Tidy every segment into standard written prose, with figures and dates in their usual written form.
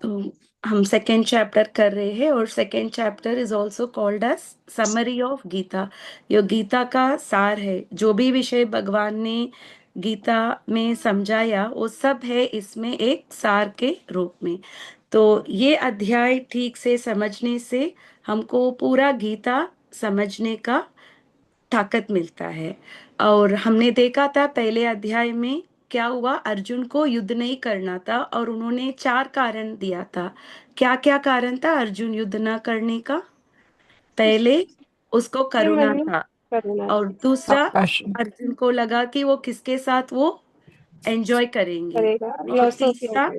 तो हम second chapter कर रहे हैं और second chapter is also called as summary of Gita. यो गीता का सार है। जो भी विषय भगवान ने गीता में समझाया वो सब है इसमें एक सार के रूप में। तो ये अध्याय ठीक से समझने से हमको पूरा गीता समझने का ताकत मिलता है। और हमने देखा था पहले अध्याय में क्या हुआ, अर्जुन को युद्ध नहीं करना था और उन्होंने 4 कारण दिया था। क्या क्या कारण था अर्जुन युद्ध ना करने का? पहले उसको ये मन करुणा में था, करुणा और दूसरा पैशन। अर्जुन को लगा कि वो किसके साथ वो एंजॉय करेंगे। करेगा, और लॉस ऑफ तीसरा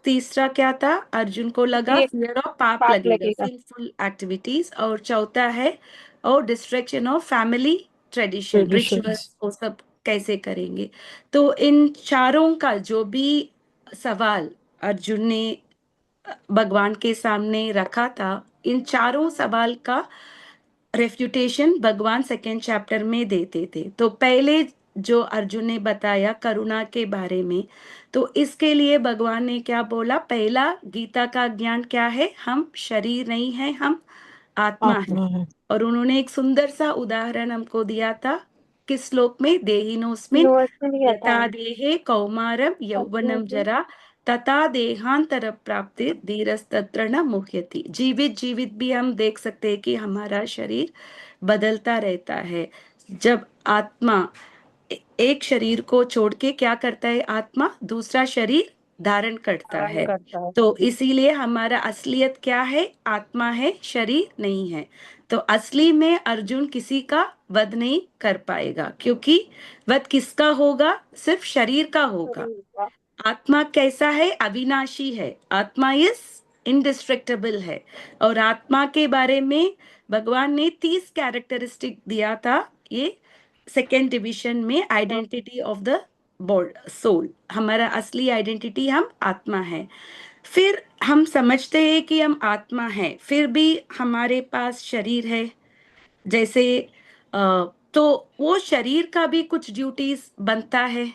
तीसरा क्या था, अर्जुन को लगा ये फियर ऑफ पाप पाप लगेगा, लगेगा। Sinful activities. और चौथा है और distraction of family tradition, traditions. Rituals वो सब कैसे करेंगे। तो इन चारों का जो भी सवाल अर्जुन ने भगवान के सामने रखा था, इन चारों सवाल का रेफ्यूटेशन भगवान सेकेंड चैप्टर में देते थे। तो पहले जो अर्जुन ने बताया करुणा के बारे में, तो इसके लिए भगवान ने क्या बोला, पहला गीता का ज्ञान क्या है, हम शरीर नहीं है, हम आत्मा है। आत्मा है। और उन्होंने एक सुंदर सा उदाहरण हमको दिया था किस श्लोक में, देहिनोस्मिन यूनिवर्सल लिया था। यथा देहे कौमारम यौवनम जरा तथा देहांतर प्राप्ति धीरस्तत्र न मुह्यति। जीवित जीवित भी हम देख सकते हैं कि हमारा शरीर बदलता रहता है। जब आत्मा एक शरीर को छोड़ के क्या करता है, आत्मा दूसरा शरीर धारण करता धारण है। करता है। तो इसीलिए हमारा असलियत क्या है, आत्मा है, शरीर नहीं है। तो असली में अर्जुन किसी का वध नहीं कर पाएगा, क्योंकि वध किसका होगा, सिर्फ शरीर का होगा। शरीर का। आत्मा कैसा है, अविनाशी है, आत्मा इज इंडिस्ट्रक्टेबल है। और आत्मा के बारे में भगवान ने 30 कैरेक्टरिस्टिक दिया था ये सेकेंड डिवीजन में, आइडेंटिटी ऑफ द सोल। हमारा असली आइडेंटिटी हम आत्मा है। फिर हम समझते हैं कि हम आत्मा है, फिर भी हमारे पास शरीर है। जैसे तो वो शरीर का भी कुछ ड्यूटीज बनता है।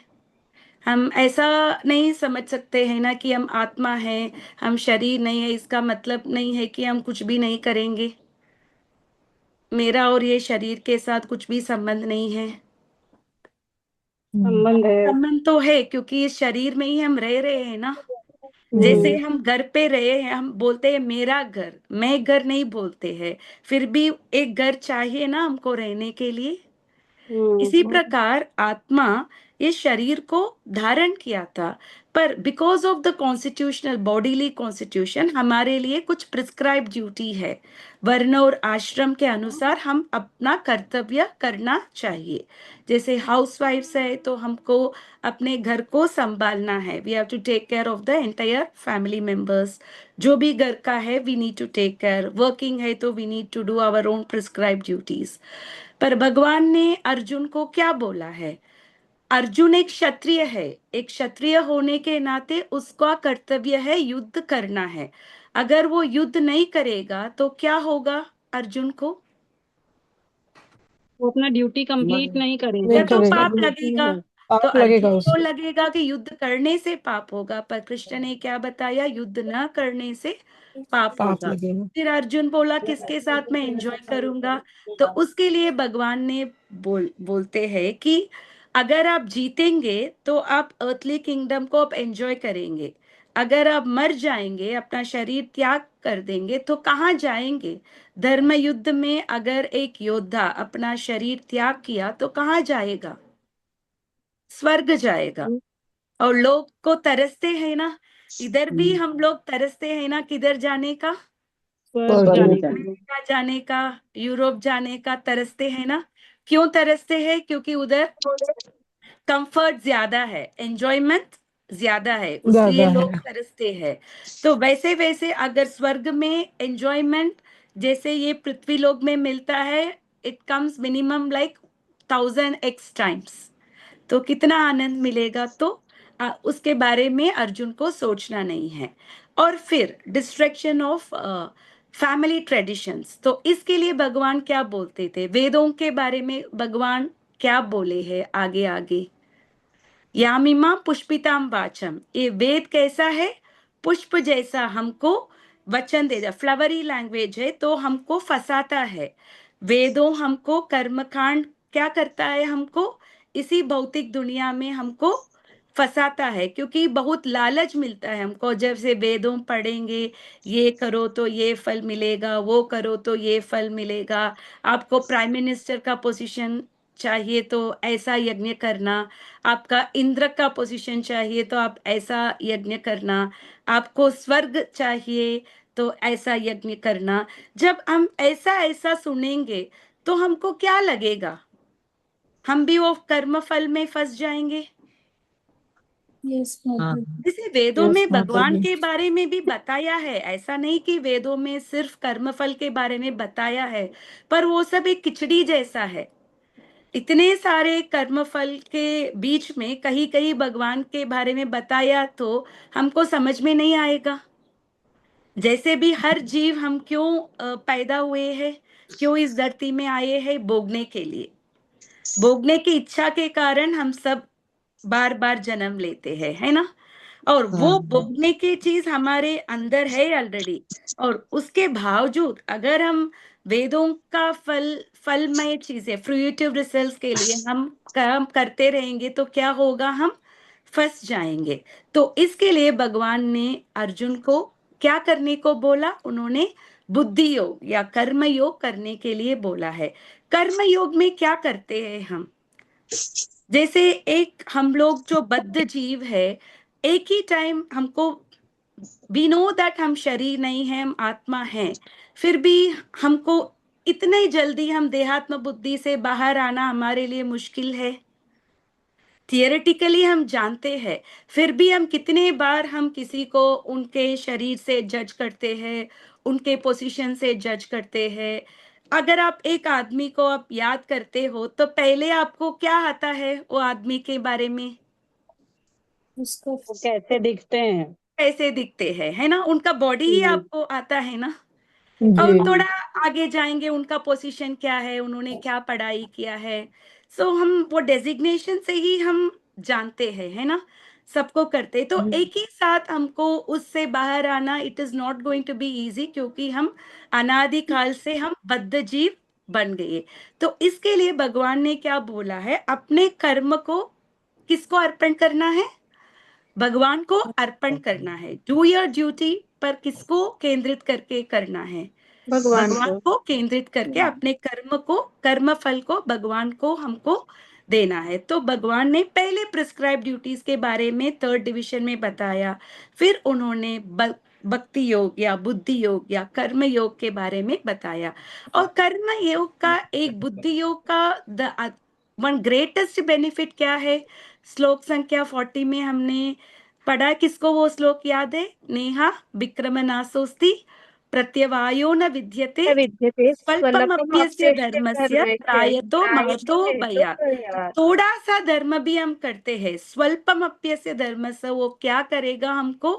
हम ऐसा नहीं समझ सकते हैं ना कि हम आत्मा है, हम शरीर नहीं है, इसका मतलब नहीं है कि हम कुछ भी नहीं करेंगे। मेरा और ये शरीर के साथ कुछ भी संबंध नहीं है। संबंध है। संबंध तो है, क्योंकि इस शरीर में ही हम रह रहे हैं ना। जैसे हम्म। हम घर पे रहे हैं, हम बोलते हैं मेरा घर, मैं घर नहीं बोलते हैं। फिर भी एक घर चाहिए ना हमको रहने के लिए। इसी प्रकार आत्मा इस शरीर को धारण किया था, पर because of the constitutional bodily constitution हमारे लिए कुछ प्रिस्क्राइब ड्यूटी है। वर्ण और आश्रम के अनुसार हम अपना कर्तव्य करना चाहिए। जैसे हाउस वाइफ्स है तो हमको अपने घर को संभालना है, we have to take care of the entire family members. जो भी घर का है we need to take care, working है तो we need to do our own prescribe duties. पर भगवान ने अर्जुन को क्या बोला है, अर्जुन एक क्षत्रिय है, एक क्षत्रिय होने के नाते उसका कर्तव्य है युद्ध करना है। अगर वो युद्ध नहीं करेगा तो क्या होगा अर्जुन को, वो अपना ड्यूटी कंप्लीट नहीं नहीं फिर करेगा। तो करेगा। पाप लगेगा। तो पाप लगेगा अर्जुन को उसे। लगेगा कि युद्ध करने से पाप होगा, पर कृष्ण ने क्या बताया, युद्ध न करने से पाप पाप होगा। लगेगा। फिर अर्जुन बोला किसके साथ मैं एंजॉय करूंगा। तो उसके लिए भगवान ने बोलते हैं कि अगर आप जीतेंगे तो आप अर्थली किंगडम को आप एंजॉय करेंगे। अगर आप मर जाएंगे, अपना शरीर त्याग कर देंगे, तो कहाँ जाएंगे। धर्म युद्ध में अगर एक योद्धा अपना शरीर त्याग किया तो कहाँ जाएगा, स्वर्ग जाएगा। और लोग को तरसते हैं ना, इधर भी हम लोग तरसते हैं ना, किधर जाने का, स्वर्ग स्वर्ग में। जाने का। अमेरिका जाने का, यूरोप जाने का तरसते हैं ना। क्यों तरसते हैं, क्योंकि उधर कंफर्ट ज्यादा है, एंजॉयमेंट ज्यादा है, उसलिए ज्यादा लोग है। तरसते हैं। तो वैसे वैसे अगर स्वर्ग में एंजॉयमेंट जैसे ये पृथ्वी लोक में मिलता है, it comes minimum like 1000x times. तो कितना आनंद मिलेगा। तो उसके बारे में अर्जुन को सोचना नहीं है। और फिर डिस्ट्रैक्शन ऑफ फैमिली ट्रेडिशंस, तो इसके लिए भगवान क्या बोलते थे, वेदों के बारे में भगवान क्या बोले हैं आगे आगे। यामिमा पुष्पिताम वाचम, ये वेद कैसा है, पुष्प जैसा हमको वचन दे दिया, फ्लावरी लैंग्वेज है तो हमको फंसाता है। वेदों हमको कर्मकांड क्या करता है, हमको इसी भौतिक दुनिया में हमको फंसाता है, क्योंकि बहुत लालच मिलता है हमको। जब से वेदों पढ़ेंगे, ये करो तो ये फल मिलेगा, वो करो तो ये फल मिलेगा, आपको प्राइम मिनिस्टर का पोजीशन चाहिए तो ऐसा यज्ञ करना, आपका इंद्र का पोजीशन चाहिए तो आप ऐसा यज्ञ करना, आपको स्वर्ग चाहिए तो ऐसा यज्ञ करना। जब हम ऐसा ऐसा सुनेंगे तो हमको क्या लगेगा, हम भी वो कर्म फल में फंस जाएंगे। यस हाँ। माता जी। जैसे वेदों यस में माता भगवान जी। के बारे में भी बताया है, ऐसा नहीं कि वेदों में सिर्फ कर्मफल के बारे में बताया है, पर वो सब एक खिचड़ी जैसा है। इतने सारे कर्मफल के बीच में कहीं कहीं भगवान के बारे में बताया तो हमको समझ में नहीं आएगा। जैसे भी हर जीव हम क्यों पैदा हुए हैं, क्यों इस धरती में आए हैं, भोगने के लिए। भोगने की इच्छा के कारण हम सब बार बार जन्म लेते हैं, है ना। और वो भोगने की चीज हमारे अंदर है ऑलरेडी। और उसके बावजूद अगर हम वेदों का फलमय चीजें, फ्रूटिव रिजल्ट्स के लिए हम काम करते रहेंगे तो क्या होगा, हम फंस जाएंगे। तो इसके लिए भगवान ने अर्जुन को क्या करने को बोला, उन्होंने बुद्धि योग या कर्म योग करने के लिए बोला है। कर्म योग में क्या करते हैं हम, जैसे एक हम लोग जो बद्ध जीव है, एक ही टाइम हमको वी नो दैट हम शरीर नहीं है, हम आत्मा है, फिर भी हमको इतने जल्दी हम देहात्म बुद्धि से बाहर आना हमारे लिए मुश्किल है। थियोरेटिकली हम जानते हैं, फिर भी हम कितने बार हम किसी को उनके शरीर से जज करते हैं, उनके पोजीशन से जज करते हैं। अगर आप एक आदमी को आप याद करते हो तो पहले आपको क्या आता है वो आदमी के बारे में, उसका वो कैसे दिखते हैं। कैसे दिखते हैं, है ना, उनका बॉडी ही हम्म, आपको आता है ना। और जी। थोड़ा आगे जाएंगे, उनका पोजीशन क्या है, उन्होंने क्या पढ़ाई किया है। सो हम वो डेजिग्नेशन से ही हम जानते हैं, है ना, सबको करते। तो एक ही साथ हमको उससे बाहर आना, it is not going to be easy, क्योंकि हम अनादिकाल से हम बद्ध जीव बन गए। तो इसके लिए भगवान ने क्या बोला है, अपने कर्म को किसको अर्पण करना है, भगवान को अर्पण करना है। डू योर ड्यूटी, पर किसको केंद्रित करके करना है, भगवान भगवान को। को केंद्रित करके अपने कर्म को, कर्म फल को भगवान को हमको देना है। तो भगवान ने पहले प्रिस्क्राइब ड्यूटीज के बारे में थर्ड डिवीजन में बताया, फिर उन्होंने भक्ति योग या बुद्धि योग या कर्म योग के बारे में बताया। और कर्म योग का एक बुद्धि योग का द वन ग्रेटेस्ट बेनिफिट क्या है, श्लोक संख्या 40 में हमने पढ़ा, किसको वो श्लोक याद है, नेहा विक्रमनासोस्ति प्रत्यवायो न विद्यते विद्यते स्वल्पमप्यस्य स्वल्पमप्यस्य धर्मस्य धर्मस्य त्रायतो महतो त्रायतो हेतु भयात्। प्रयात्। थोड़ा सा धर्म भी हम करते हैं, स्वल्पमप्यस्य धर्म से वो क्या करेगा हमको,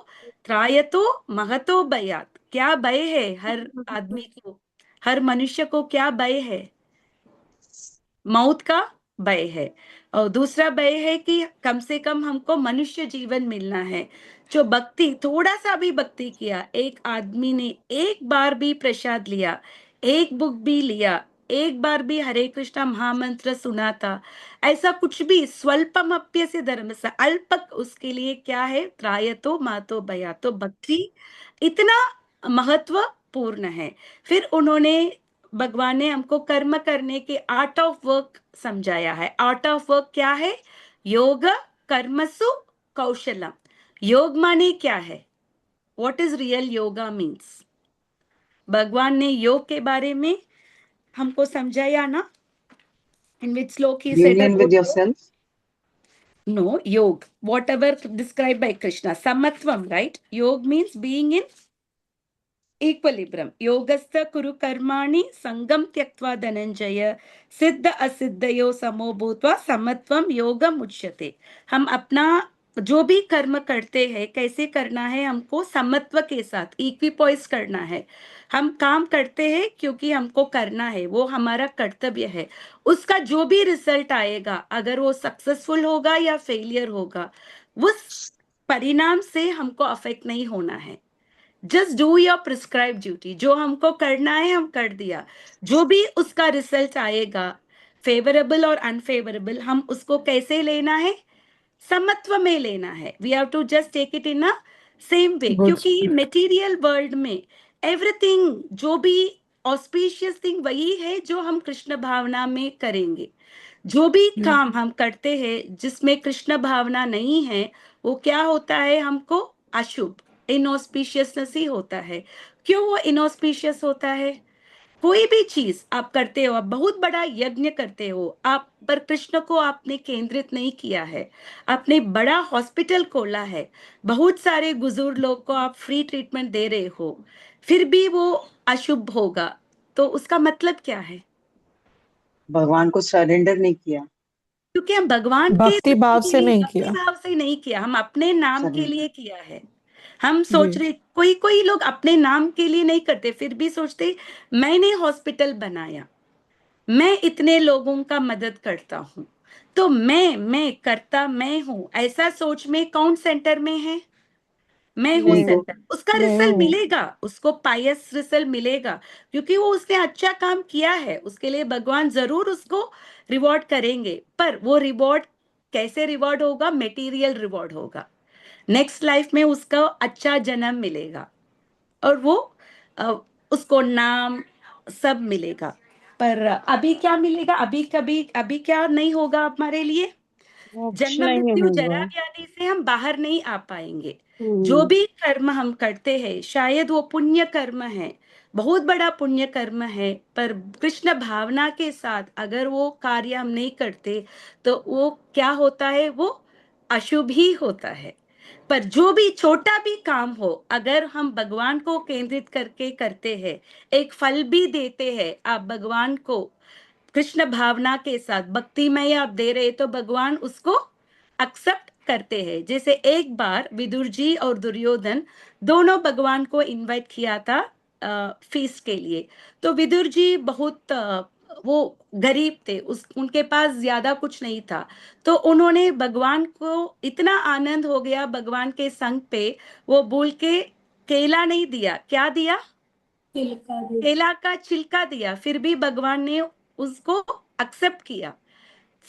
त्रायतो महतो भयात्। क्या भय है हर आदमी को, हर मनुष्य को क्या भय है, मौत का भय है। और दूसरा भय है कि कम से कम हमको मनुष्य जीवन मिलना है। जो भक्ति, थोड़ा सा भी भक्ति किया, एक आदमी ने एक बार भी प्रसाद लिया, एक बुक भी लिया, एक बार भी हरे कृष्णा महामंत्र सुना था, ऐसा कुछ भी, स्वल्पम अप्य से धर्म से अल्पक, उसके लिए क्या है, त्रायतो मातो भया। तो भक्ति इतना महत्वपूर्ण है। फिर उन्होंने, भगवान ने हमको कर्म करने के आर्ट ऑफ वर्क समझाया है। आर्ट ऑफ वर्क क्या है, योग कर्मसु कौशलम। योग माने क्या है, what is real yoga means, भगवान ने योग के बारे में हमको समझाया ना। In which shloka he said Union with about, yourself. No yoga, whatever describe by Krishna, समत्वम, right. Yoga means being in equilibrium. योगस्थ कुरु कर्माणि संगम त्यक्त्वा धनंजय सिद्ध असिद्धयो समो भूत्वा समत्वम योगम उच्यते। हम अपना जो भी कर्म करते हैं, कैसे करना है, हमको समत्व के साथ इक्विपॉइस करना है। हम काम करते हैं क्योंकि हमको करना है, वो हमारा कर्तव्य है। उसका जो भी रिजल्ट आएगा, अगर वो सक्सेसफुल होगा या फेलियर होगा, उस परिणाम से हमको अफेक्ट नहीं होना है। Just do your prescribe duty, जो हमको करना है हम कर दिया। जो भी उसका रिजल्ट आएगा, फेवरेबल और अनफेवरेबल, हम उसको कैसे लेना है, समत्व में लेना है। We have to just take it in a same way, good. क्योंकि मेटीरियल वर्ल्ड में एवरीथिंग, जो भी ऑस्पिशियस थिंग वही है जो हम कृष्ण भावना में करेंगे। जो भी काम हम करते हैं जिसमें कृष्ण भावना नहीं है, वो क्या होता है, हमको अशुभ, इनऑस्पिशियसनेस ही होता है। क्यों वो इनऑस्पिशियस होता है? कोई भी चीज आप करते हो, आप बहुत बड़ा यज्ञ करते हो, आप पर कृष्ण को आपने केंद्रित नहीं किया है, आपने बड़ा हॉस्पिटल खोला है, बहुत सारे बुजुर्ग लोग को आप फ्री ट्रीटमेंट दे रहे हो, फिर भी वो अशुभ होगा, तो उसका मतलब क्या है? भगवान को सरेंडर नहीं किया। क्योंकि हम भगवान के भक्ति भाव से नहीं भक्ति किया। भाव से नहीं किया, हम अपने नाम के सरेंडर। लिए किया है। हम सोच जी। रहे, कोई कोई लोग अपने नाम के लिए नहीं करते, फिर भी सोचते मैंने हॉस्पिटल बनाया, मैं इतने लोगों का मदद करता हूँ, तो मैं करता मैं हूँ, ऐसा सोच में कौन सेंटर में है? मैं हूँ मैं ईगो। हूँ। सेंटर। उसका मैं रिजल्ट हूँ। मिलेगा, उसको पायस रिजल्ट मिलेगा, क्योंकि वो उसने अच्छा काम किया है, उसके लिए भगवान जरूर उसको रिवॉर्ड करेंगे। पर वो रिवॉर्ड कैसे रिवॉर्ड होगा? मेटीरियल रिवॉर्ड होगा। नेक्स्ट लाइफ में उसका अच्छा जन्म मिलेगा, और वो अ, उसको नाम सब मिलेगा। पर अभी क्या मिलेगा? अभी कभी अभी क्या नहीं होगा हमारे लिए? मोक्ष जन्म नहीं मृत्यु होगा। जरा व्याधि से हम बाहर नहीं आ पाएंगे। जो हम्म। भी कर्म हम करते हैं, शायद वो पुण्य कर्म है, बहुत बड़ा पुण्य कर्म है, पर कृष्ण भावना के साथ अगर वो कार्य हम नहीं करते, तो वो क्या होता है? वो अशुभ ही होता है। पर जो भी छोटा भी काम हो, अगर हम भगवान को केंद्रित करके करते हैं, एक फल भी देते हैं आप भगवान को, कृष्ण भावना के साथ भक्तिमय आप दे रहे, तो भगवान उसको एक्सेप्ट करते हैं। जैसे एक बार विदुर जी और दुर्योधन दोनों भगवान को इनवाइट किया था फीस्ट के लिए। तो विदुर जी बहुत वो गरीब थे, उस उनके पास ज्यादा कुछ नहीं था, तो उन्होंने भगवान को, इतना आनंद हो गया भगवान के संग पे, वो बोल के केला नहीं दिया, क्या दिया? तिलका दे। केला का छिलका दिया, फिर भी भगवान ने उसको एक्सेप्ट किया।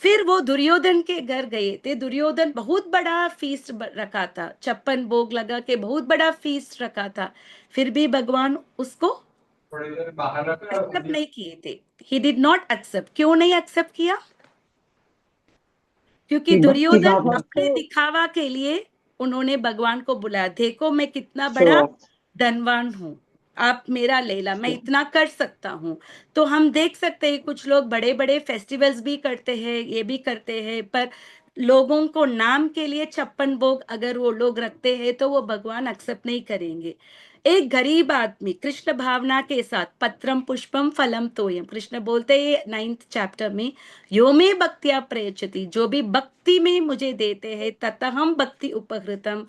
फिर वो दुर्योधन के घर गए थे, दुर्योधन बहुत बड़ा फीस्ट रखा था, 56 भोग लगा के बहुत बड़ा फीस्ट रखा था, फिर भी भगवान उसको एक्सेप्ट नहीं किए थे। He did not accept. क्यों नहीं एक्सेप्ट किया? क्योंकि कि भक्ति दुर्योधन भाव अपने दिखावा के लिए उन्होंने भगवान को बुलाया, देखो मैं कितना शो बड़ा ऑफ। धनवान हूँ, आप मेरा ले ला, मैं इतना कर सकता हूँ। तो हम देख सकते हैं कुछ लोग बड़े बड़े फेस्टिवल्स भी करते हैं, ये भी करते हैं, पर लोगों को नाम के लिए 56 भोग अगर वो लोग रखते हैं, तो वो भगवान एक्सेप्ट नहीं करेंगे। एक गरीब आदमी कृष्ण भावना के साथ, पत्रम पुष्पम फलम तोयम, कृष्ण बोलते हैं 9th चैप्टर में, यो में भक्तिया प्रयच्छति, जो भी भक्ति में मुझे देते हैं, ततहम भक्ति उपकृतम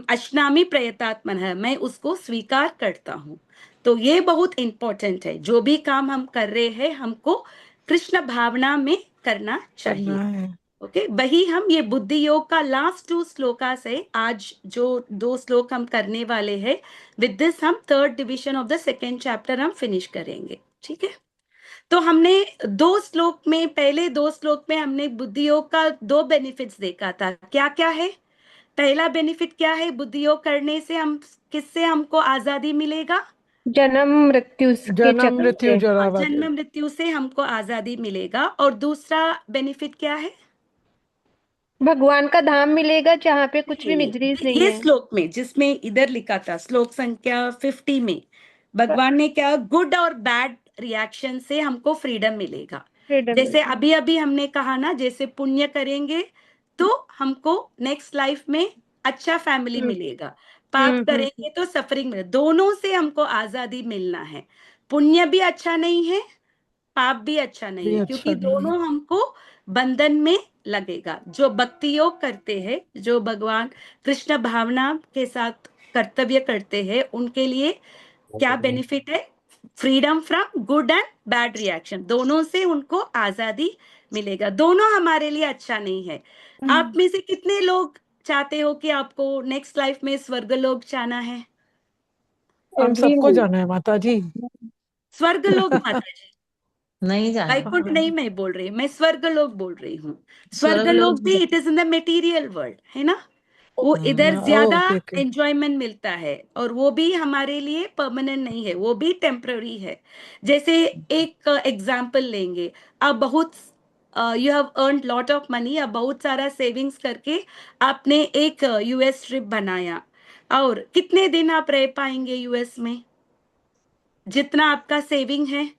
अश्नामी प्रयतात्मन है, मैं उसको स्वीकार करता हूँ। तो ये बहुत इंपॉर्टेंट है, जो भी काम हम कर रहे हैं हमको कृष्ण भावना में करना चाहिए। करना है। ओके, वही हम ये बुद्धि योग का लास्ट 2 श्लोका से आज जो 2 श्लोक हम करने वाले हैं, विद दिस हम 3rd division of the 2nd chapter हम फिनिश करेंगे। ठीक है, तो हमने 2 श्लोक में, पहले 2 श्लोक में हमने बुद्धि योग का 2 बेनिफिट्स देखा था। क्या क्या है? पहला बेनिफिट क्या है? बुद्धि योग करने से हम, किससे हमको आजादी मिलेगा? जन्म मृत्यु के जन्म चक्र मृत्यु से। जरा जन्म मृत्यु से हमको आजादी मिलेगा। और दूसरा बेनिफिट क्या है? भगवान का धाम मिलेगा जहाँ पे कुछ भी मिजरीज नहीं ये है। श्लोक में, जिसमें इधर लिखा था श्लोक संख्या 50 में, भगवान ने क्या, गुड और बैड रिएक्शन से हमको फ्रीडम मिलेगा। फ्रीडम जैसे मिलेगा। अभी अभी हमने कहा ना, जैसे पुण्य करेंगे तो हमको नेक्स्ट लाइफ में अच्छा फैमिली हम्म। मिलेगा, पाप हम्म। करेंगे तो सफरिंग मिलेगा, दोनों से हमको आजादी मिलना है। पुण्य भी अच्छा नहीं है, पाप भी अच्छा नहीं भी है, अच्छा क्योंकि नहीं है। दोनों हमको बंधन में लगेगा। जो भक्ति योग करते हैं, जो भगवान कृष्ण भावना के साथ कर्तव्य करते हैं, उनके लिए क्या बेनिफिट है? Freedom from good and bad reaction, दोनों से उनको आजादी मिलेगा। दोनों हमारे लिए अच्छा नहीं है। आप में से कितने लोग चाहते हो कि आपको नेक्स्ट लाइफ में स्वर्गलोक जाना है? हम सबको जाना है माता जी। स्वर्गलोक माता जी, नहीं जाना। वैकुंठ नहीं मैं बोल रही, मैं स्वर्गलोक बोल रही हूँ। स्वर्गलोक स्वर्गलोक भी it is in the material world, है ना? वो इधर ज्यादा ओके ओके। एंजॉयमेंट मिलता है, और वो भी हमारे लिए परमानेंट नहीं है, वो भी टेम्पररी है। जैसे एक एग्जाम्पल लेंगे, आप बहुत you have earn lot of money, आप बहुत सारा सेविंग्स करके आपने एक यूएस ट्रिप बनाया, और कितने दिन आप रह पाएंगे यूएस में? जितना आपका सेविंग है।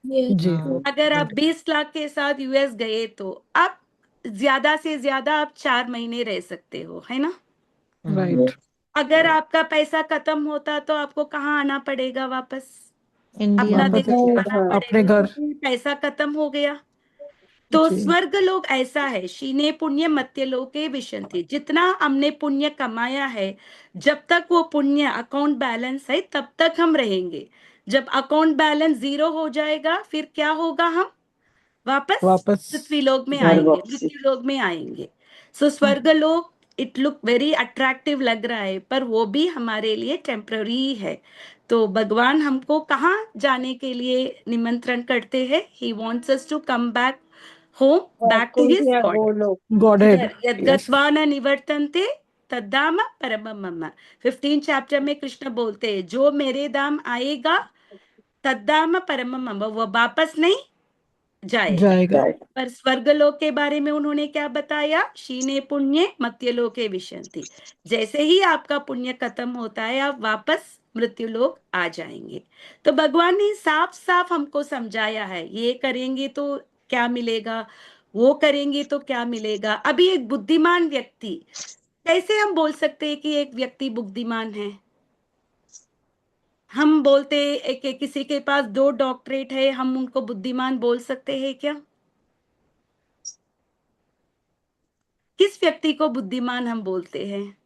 जी अगर आप 20 लाख के साथ यूएस गए तो आप ज्यादा से ज्यादा आप 4 महीने रह सकते हो, है ना? राइट। अगर आपका पैसा खत्म होता तो आपको कहाँ आना पड़ेगा वापस? इंडिया अपना में। वापस देश आना अपने पड़ेगा, घर। क्योंकि पैसा खत्म हो गया। तो जी स्वर्ग लोग ऐसा है, शीने पुण्य मत्य लोके विशंति, जितना हमने पुण्य कमाया है, जब तक वो पुण्य अकाउंट बैलेंस है तब तक हम रहेंगे। जब अकाउंट बैलेंस 0 हो जाएगा, फिर क्या होगा? हम वापस वापस। पृथ्वीलोक में घर आएंगे, वापसी। मृत्युलोक में आएंगे। सो स्वर्गलोक इट लुक वेरी अट्रैक्टिव लग रहा है, पर वो भी हमारे लिए टेम्पररी है। तो भगवान हमको कहाँ जाने के लिए निमंत्रण करते हैं? He wants us to come back home, back to his God. Godhead. इधर यस। यद्गत्वा न निवर्तन्ते तद्धाम परमम मम। 15 चैप्टर में कृष्ण बोलते हैं, जो मेरे धाम आएगा तद्धाम परमम मम, वो वापस नहीं जाएगा। जाएगा। पर स्वर्गलोक के बारे में उन्होंने क्या बताया? शीने पुण्य मत्यलोके विशंति, जैसे ही आपका पुण्य खत्म होता है आप वापस मृत्युलोक आ जाएंगे। तो भगवान ने साफ साफ हमको समझाया है, ये करेंगे तो क्या मिलेगा, वो करेंगे तो क्या मिलेगा। अभी एक बुद्धिमान व्यक्ति, कैसे हम बोल सकते हैं कि एक व्यक्ति बुद्धिमान है? हम बोलते किसी के पास 2 डॉक्टरेट है, हम उनको बुद्धिमान बोल सकते हैं क्या? किस व्यक्ति को बुद्धिमान हम बोलते हैं?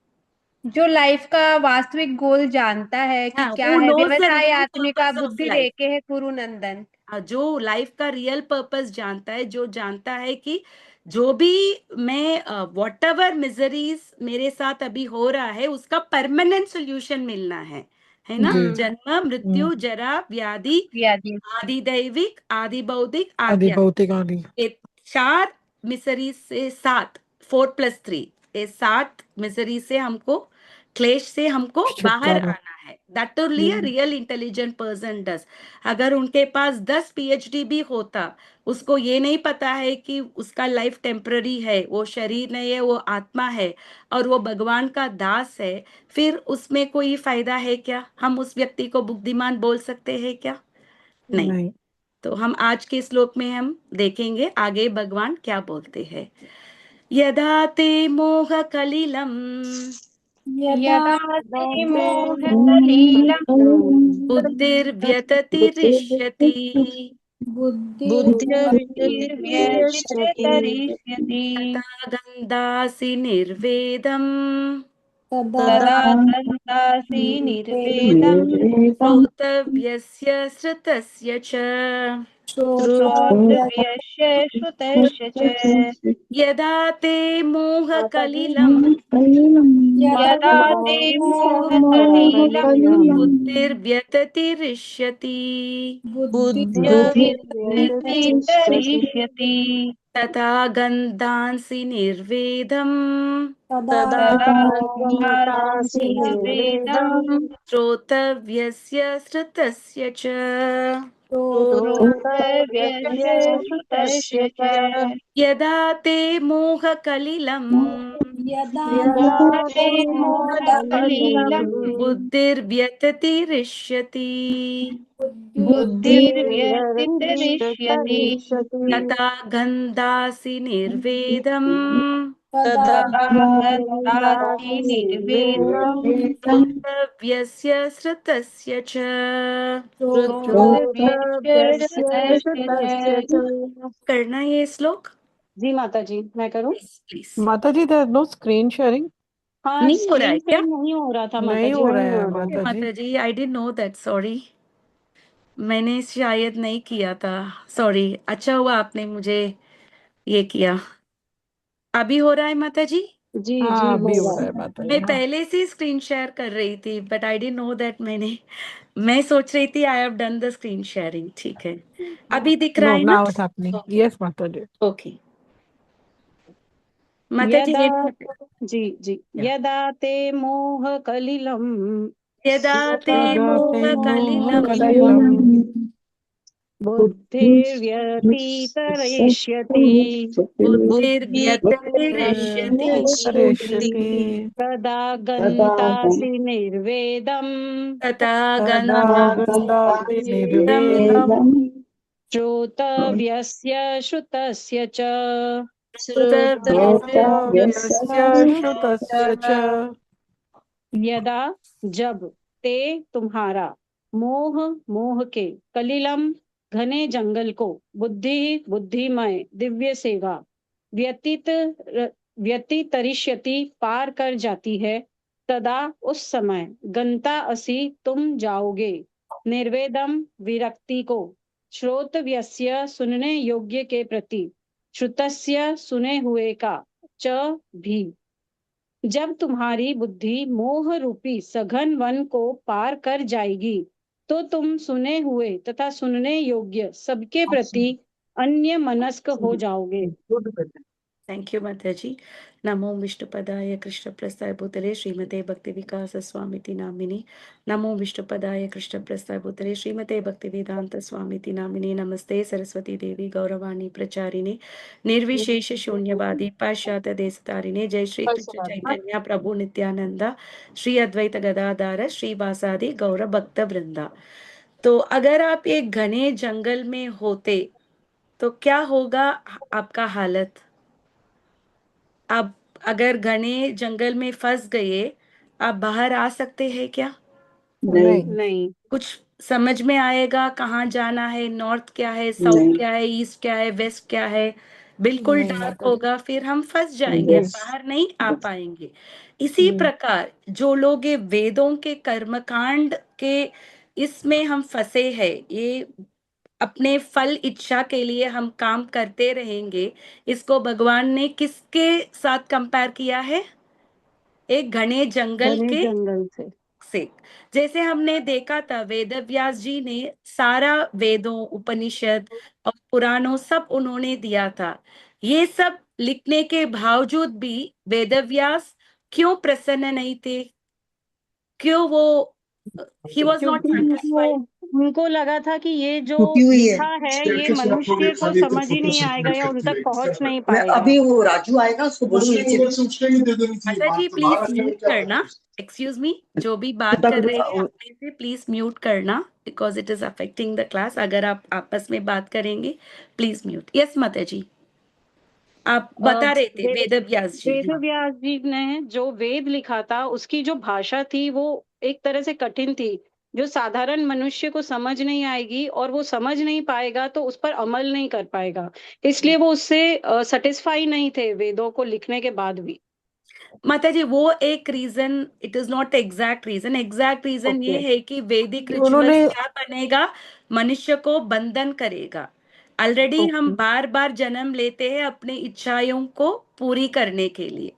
जो लाइफ का वास्तविक गोल जानता है कि हाँ, क्या who है, knows the व्यवसाय real आत्मिका purpose of बुद्धि life। देके है गुरु नंदन। जो लाइफ का रियल पर्पस जानता है, जो जानता है कि जो भी मैं वॉट एवर मिजरीज मेरे साथ अभी हो रहा है, उसका परमानेंट सोल्यूशन मिलना है ना? जी। जन्म, मृत्यु, जरा, व्याधि, व्याधि। आदि दैविक, आदि भौतिक, आदि आध्यात्मिक, भौतिक आदि। ये 4 मिसरी से 7, 4+3, ये 7 मिसरी से हमको, क्लेश से हमको बाहर छुटकारा। आना है। That only a real intelligent person does. अगर उनके पास 10 पीएचडी भी होता, उसको ये नहीं पता है कि उसका लाइफ टेम्पररी है, वो शरीर नहीं है, वो आत्मा है, और वो भगवान का दास है, फिर उसमें कोई फायदा है क्या? हम उस व्यक्ति को बुद्धिमान बोल सकते हैं क्या? नहीं। नहीं। तो हम आज के श्लोक में हम देखेंगे आगे भगवान क्या बोलते हैं। यदा ते मोह कलिलम यदा ते मोह कलीलम् बुद्धिर्व्यततिरिष्यति बुद्धिर्व्यतितरिष्यति तथा गन्धासि निर्वेदम् तदा गन्तासि निर्वेदम् श्रोतव्यस्य श्रुतस्य च। श्रोतव्यस्य श्रुतस्य च। यदा ते मोह कलिलम यदा ते मोह कलीलम् बुद्धिर्व्यततिरिष्यति बुद्धिर्व्यतितरिष्यति तथा गन्धांसि निर्वेदम् तदा गन्तासि निर्वेदम् श्रोतव्यस्य श्रुतस्य च। श्रोतव्यस्य श्रुतस्य च। यदा ते मोह कलिलम यदा ते मोह कलीलम् बुद्धिर्व्यततिरिष्यति बुद्धिर्व्यतितरिष्यति तथा गन्धासि निर्वेदम् तदा गन्तासि निर्वेदम् श्रोतव्यस्य श्रुतस्य च। श्रोतव्यस्य श्रुतस्य च। करना है ये श्लोक? जी माता जी, मैं करूं? प्लीज। माता जी देयर नो स्क्रीन शेयरिंग। हाँ, नहीं हो रहा है स्क्रीन क्या? शेयर नहीं हो रहा था माता नहीं जी। हो रहा है नहीं हो रहा माता जी। माता जी, I didn't know that, sorry. मैंने शायद नहीं किया था, सॉरी। अच्छा हुआ आपने मुझे ये किया। अभी हो रहा है माता जी? जी हाँ जी अभी हो हो रहा रहा है। है माता जी। मैं पहले से स्क्रीन शेयर कर रही थी but I didn't know that मैं सोच रही थी I have done the screen sharing. ठीक है, अभी दिख रहा No, है ना? now it's happening. Yes, माता जी। ओके माता जी, यदा वेट जी जी यदा ते मोह कलिलम यदा ते यदा ते मोह मोह कलिलं कलिलं बुद्धिर्व्यतीतरयिष्यति बुद्धिर्व्यतिरिष्यति करिष्यति तदा गन्तासि निर्वेदम् तथा तदा गन्धासि गन्धर्वं निर्वेदम् श्रोतव्यस्य श्रुतस्य च श्रुतव्यस्य श्रोतव्यस्य श्रुतस्य च यदा जब ते तुम्हारा मोह मोह के कलिलम घने जंगल को बुद्धि बुद्धिमय दिव्य सेवा व्यतीत व्यतीतरिष्यति पार कर जाती है तदा उस समय गंता असी तुम जाओगे निर्वेदम विरक्ति को श्रोतव्यस्य सुनने योग्य के प्रति श्रुतस्य सुने हुए का च भी जब तुम्हारी बुद्धि मोह रूपी सघन वन को पार कर जाएगी तो तुम सुने हुए तथा सुनने योग्य सबके प्रति अन्य मनस्क हो जाओगे। थैंक यू माता जी। नमो विष्णुपदाय कृष्ण प्रस्थाय भूतले श्रीमते भक्ति विकास स्वामिति नामिनी। नमो विष्णुपदाय कृष्ण प्रस्थाय भूतले श्रीमते भक्ति वेदांत स्वामिति नामिनी। नमस्ते सरस्वती देवी गौरवाणी प्रचारिणे निर्विशेष शून्यवादी पाश्चात्य देशतारिणे। जय श्री कृष्ण चैतन्य प्रभु नित्यानंदा श्री अद्वैत गदाधार श्रीवासादि गौर भक्त वृंदा। तो अगर आप एक घने जंगल में होते तो क्या होगा आपका हालत? आप अगर घने जंगल में फंस गए, आप बाहर आ सकते हैं क्या? नहीं नहीं कुछ समझ में आएगा कहाँ जाना है? नॉर्थ क्या है, साउथ क्या है, ईस्ट क्या है, वेस्ट क्या है? बिल्कुल नहीं डार्क माता जी। होगा, फिर हम फंस जाएंगे, जी बाहर नहीं आ पाएंगे। इसी जी प्रकार जो लोग ये वेदों के कर्मकांड के इसमें हम फंसे हैं, ये अपने फल इच्छा के लिए हम काम करते रहेंगे। इसको भगवान ने किसके साथ कंपेयर किया है? एक घने जंगल घने के जंगल से। जैसे हमने देखा था वेद व्यास जी ने सारा वेदों उपनिषद और पुराणों सब उन्होंने दिया था। ये सब लिखने के बावजूद भी वेद व्यास क्यों प्रसन्न नहीं थे? क्यों वो ही वॉज नॉट क्योंकि सेटिस्फाइड? उनको लगा था कि ये जो लिखा है ये मनुष्य को समझ ही नहीं आएगा या उन तक पहुंच नहीं पाएगा। अभी वो राजू आएगा उसको बोलो माता जी प्लीज म्यूट करना। एक्सक्यूज मी, जो भी बात कर रहे हैं अपने से प्लीज म्यूट करना because it is affecting the class. अगर आप आपस में बात करेंगे प्लीज म्यूट। यस माता जी, आप बता रहे थे वे- वेद व्यास जी। वेद हाँ व्यास जी ने जो वेद लिखा था उसकी जो भाषा थी वो एक तरह से कठिन थी, जो साधारण मनुष्य को समझ नहीं आएगी और वो समझ नहीं पाएगा तो उस पर अमल नहीं कर पाएगा। इसलिए वो उससे सेटिस्फाई नहीं थे वेदों को लिखने के बाद भी। माता जी, वो एक reason, it is not exact reason. Exact reason ये ओके है कि वैदिक उन्होंने रिचुअल्स क्या बनेगा? मनुष्य को बंधन करेगा। ऑलरेडी हम ओके बार बार जन्म लेते हैं अपने इच्छाओं को पूरी करने के लिए।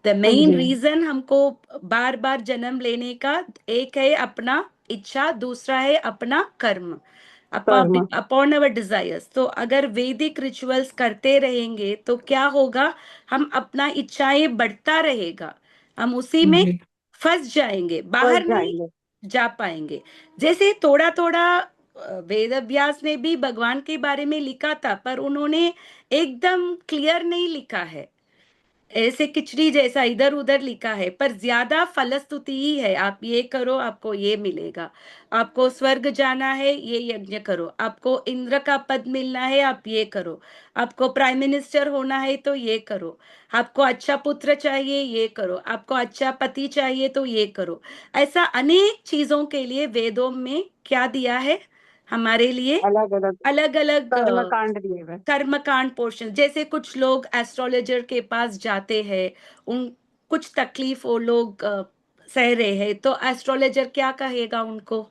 द मेन जी रीजन हमको बार बार जन्म लेने का, एक है अपना इच्छा, दूसरा है अपना कर्म, कर्म अपॉन अवर डिजायर्स। तो अगर वैदिक रिचुअल्स करते रहेंगे तो क्या होगा? हम अपना इच्छाएं बढ़ता रहेगा, हम उसी में जी फंस जाएंगे, बच बाहर नहीं जाएंगे। जा पाएंगे। जैसे थोड़ा थोड़ा वेद व्यास ने भी भगवान के बारे में लिखा था पर उन्होंने एकदम क्लियर नहीं लिखा है, ऐसे खिचड़ी जैसा इधर उधर लिखा है। पर ज्यादा फलस्तुति ही है, आप ये करो आपको ये मिलेगा, आपको स्वर्ग जाना है ये यज्ञ करो, आपको इंद्र का पद मिलना है आप ये करो, आपको प्राइम मिनिस्टर होना है तो ये करो, आपको अच्छा पुत्र चाहिए ये करो, आपको अच्छा पति चाहिए तो ये करो। ऐसा अनेक चीजों के लिए वेदों में क्या दिया है हमारे लिए? अलग अलग अलग अलग कर्म कांड दिए हुए। कर्मकांड पोर्शन। जैसे कुछ लोग एस्ट्रोलॉजर के पास जाते हैं, उन कुछ तकलीफ वो लोग सह रहे हैं, तो एस्ट्रोलॉजर क्या कहेगा उनको?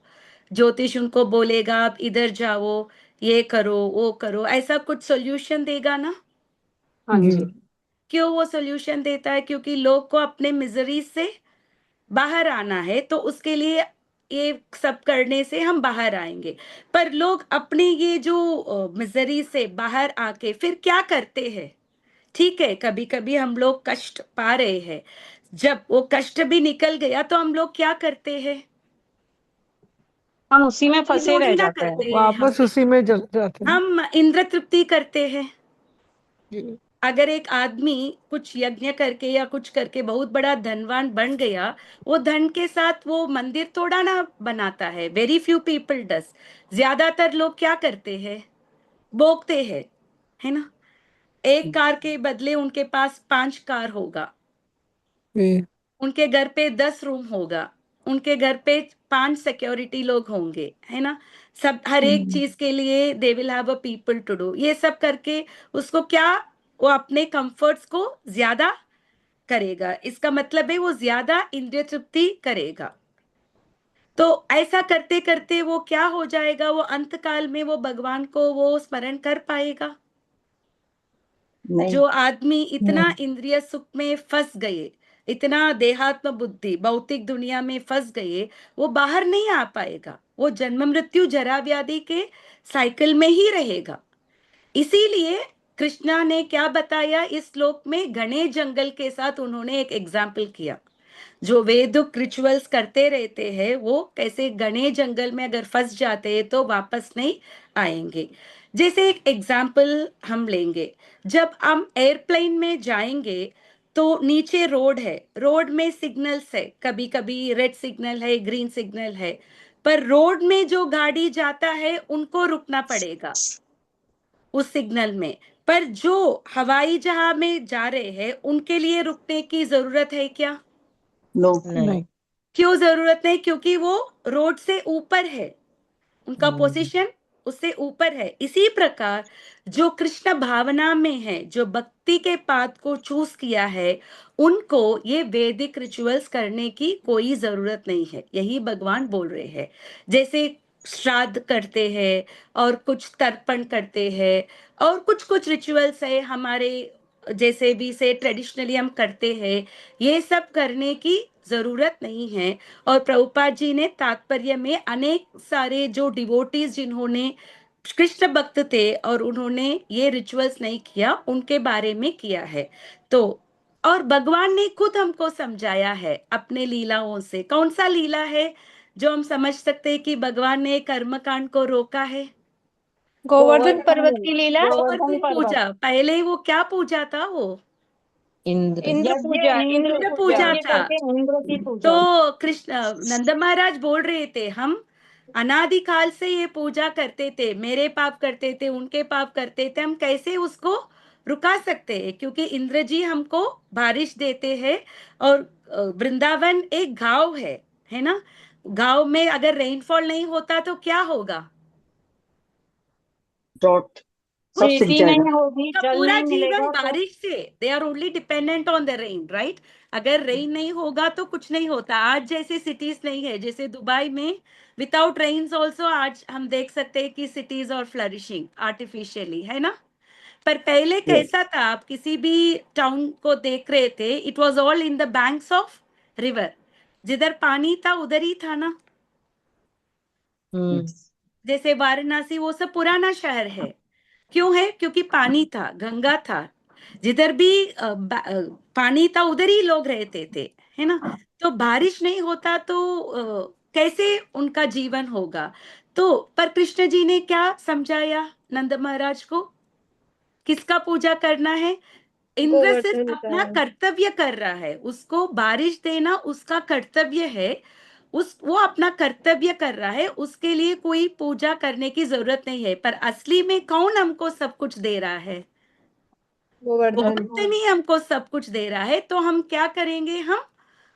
ज्योतिष उनको बोलेगा आप इधर जाओ, ये करो वो करो, ऐसा कुछ सॉल्यूशन देगा ना? हाँ जी जी क्यों वो सॉल्यूशन देता है? क्योंकि लोग को अपने मिजरी से बाहर आना है, तो उसके लिए ये सब करने से हम बाहर आएंगे। पर लोग अपने ये जो मिजरी से बाहर आके फिर क्या करते हैं? ठीक है, कभी कभी हम लोग कष्ट पा रहे हैं, जब वो कष्ट भी निकल गया तो हम लोग क्या करते हैं? हम उसी में फंसे थोड़ी रह ना जाते हैं। करते हैं वापस उसी में जल जाते हैं। हम इंद्र तृप्ति करते हैं। जी। अगर एक आदमी कुछ यज्ञ करके या कुछ करके बहुत बड़ा धनवान बन गया, वो धन के साथ वो मंदिर थोड़ा ना बनाता है। वेरी फ्यू पीपल डस। ज्यादातर लोग क्या करते हैं? भोगते हैं, है ना? एक कार के बदले उनके पास 5 कार होगा, जी। उनके घर पे 10 रूम होगा, उनके घर पे 5 सिक्योरिटी लोग होंगे, है ना? सब हर एक चीज के लिए they will have a people to do. ये सब करके उसको क्या, वो अपने कंफर्ट्स को ज्यादा करेगा। इसका मतलब है वो ज्यादा इंद्रिय तृप्ति करेगा। तो ऐसा करते करते वो क्या हो जाएगा? वो अंत काल में वो भगवान को वो स्मरण कर पाएगा? नहीं। जो आदमी इतना इंद्रिय सुख में फंस गए, इतना देहात्म बुद्धि भौतिक दुनिया में फंस गए, वो बाहर नहीं आ पाएगा। वो जन्म मृत्यु जरा व्याधि के साइकिल में ही रहेगा। इसीलिए कृष्णा ने क्या बताया इस श्लोक में? घने जंगल के साथ उन्होंने एक एग्जाम्पल किया। जो वेदुक रिचुअल्स करते रहते हैं, वो कैसे घने जंगल में अगर फंस जाते हैं तो वापस नहीं आएंगे। जैसे एक एग्जाम्पल हम लेंगे, जब हम एयरप्लेन में जाएंगे तो नीचे रोड है, रोड में सिग्नल्स है, कभी कभी रेड सिग्नल है, ग्रीन सिग्नल है, पर रोड में जो गाड़ी जाता है उनको रुकना पड़ेगा उस सिग्नल में। पर जो हवाई जहाज में जा रहे हैं उनके लिए रुकने की जरूरत है क्या? नो। नहीं। क्यों जरूरत नहीं? क्योंकि वो रोड से ऊपर है, उनका पोजीशन उससे ऊपर है। इसी प्रकार जो कृष्ण भावना में है, जो भक्ति के पाथ को चूज किया है, उनको ये वैदिक रिचुअल्स करने की कोई जरूरत नहीं है। यही भगवान बोल रहे हैं। जैसे श्राद्ध करते हैं और कुछ तर्पण करते हैं और कुछ कुछ रिचुअल्स है हमारे, जैसे भी से ट्रेडिशनली हम करते हैं, ये सब करने की जरूरत नहीं है। और प्रभुपाद जी ने तात्पर्य में अनेक सारे जो डिवोटीज जिन्होंने कृष्ण भक्त थे और उन्होंने ये रिचुअल्स नहीं किया, उनके बारे में किया है। तो और भगवान ने खुद हमको समझाया है अपने लीलाओं से। कौन सा लीला है जो हम समझ सकते हैं कि भगवान ने कर्मकांड को रोका है? गोवर्धन पर्वत की लीला, गोवर्धन गोवर्धन पर्वत। पूजा। पहले वो क्या पूजा था? वो इंद्र। इंद्र यज्ञ पूजा, इंद्र इंद्र पूजा यज्ञ था। करके इंद्र की पूजा। तो कृष्ण नंद महाराज बोल रहे थे, हम अनादिकाल से ये पूजा करते थे, मेरे पाप करते थे, उनके पाप करते थे, हम कैसे उसको रुका सकते हैं? क्योंकि इंद्र जी हमको बारिश देते हैं। और वृंदावन एक गांव है ना? गांव में अगर रेनफॉल नहीं होता तो क्या होगा? ड्रॉट सब सीख खेती जाएगा। नहीं होगी, का जल पूरा नहीं जीवन मिलेगा तो बारिश से, they are only dependent on the rain, right? अगर रेन नहीं होगा तो कुछ नहीं होता। आज जैसे सिटीज नहीं है, जैसे दुबई में विदाउट रेन्स ऑल्सो आज हम देख सकते हैं कि सिटीज और फ्लरिशिंग आर्टिफिशियली, है ना? पर पहले यस। कैसा था? आप किसी भी टाउन को देख रहे थे, it was all in the banks of river. जिधर पानी था उधर ही था ना। जैसे वाराणसी, वो सब पुराना शहर है। क्यों है? क्योंकि पानी था, गंगा था। जिधर भी पानी था उधर ही लोग रहते थे, है ना? तो बारिश नहीं होता तो कैसे उनका जीवन होगा? तो पर कृष्ण जी ने क्या समझाया नंद महाराज को? किसका पूजा करना है? इंद्र सिर्फ गोवर्धन अपना का। कर्तव्य कर रहा है, उसको बारिश देना उसका कर्तव्य है। वो अपना कर्तव्य कर रहा है, उसके लिए कोई पूजा करने की जरूरत नहीं है। पर असली में कौन हमको सब कुछ दे रहा है? गोवर्धन। गोवर्धन ही हमको सब कुछ दे रहा है। तो हम क्या करेंगे? हम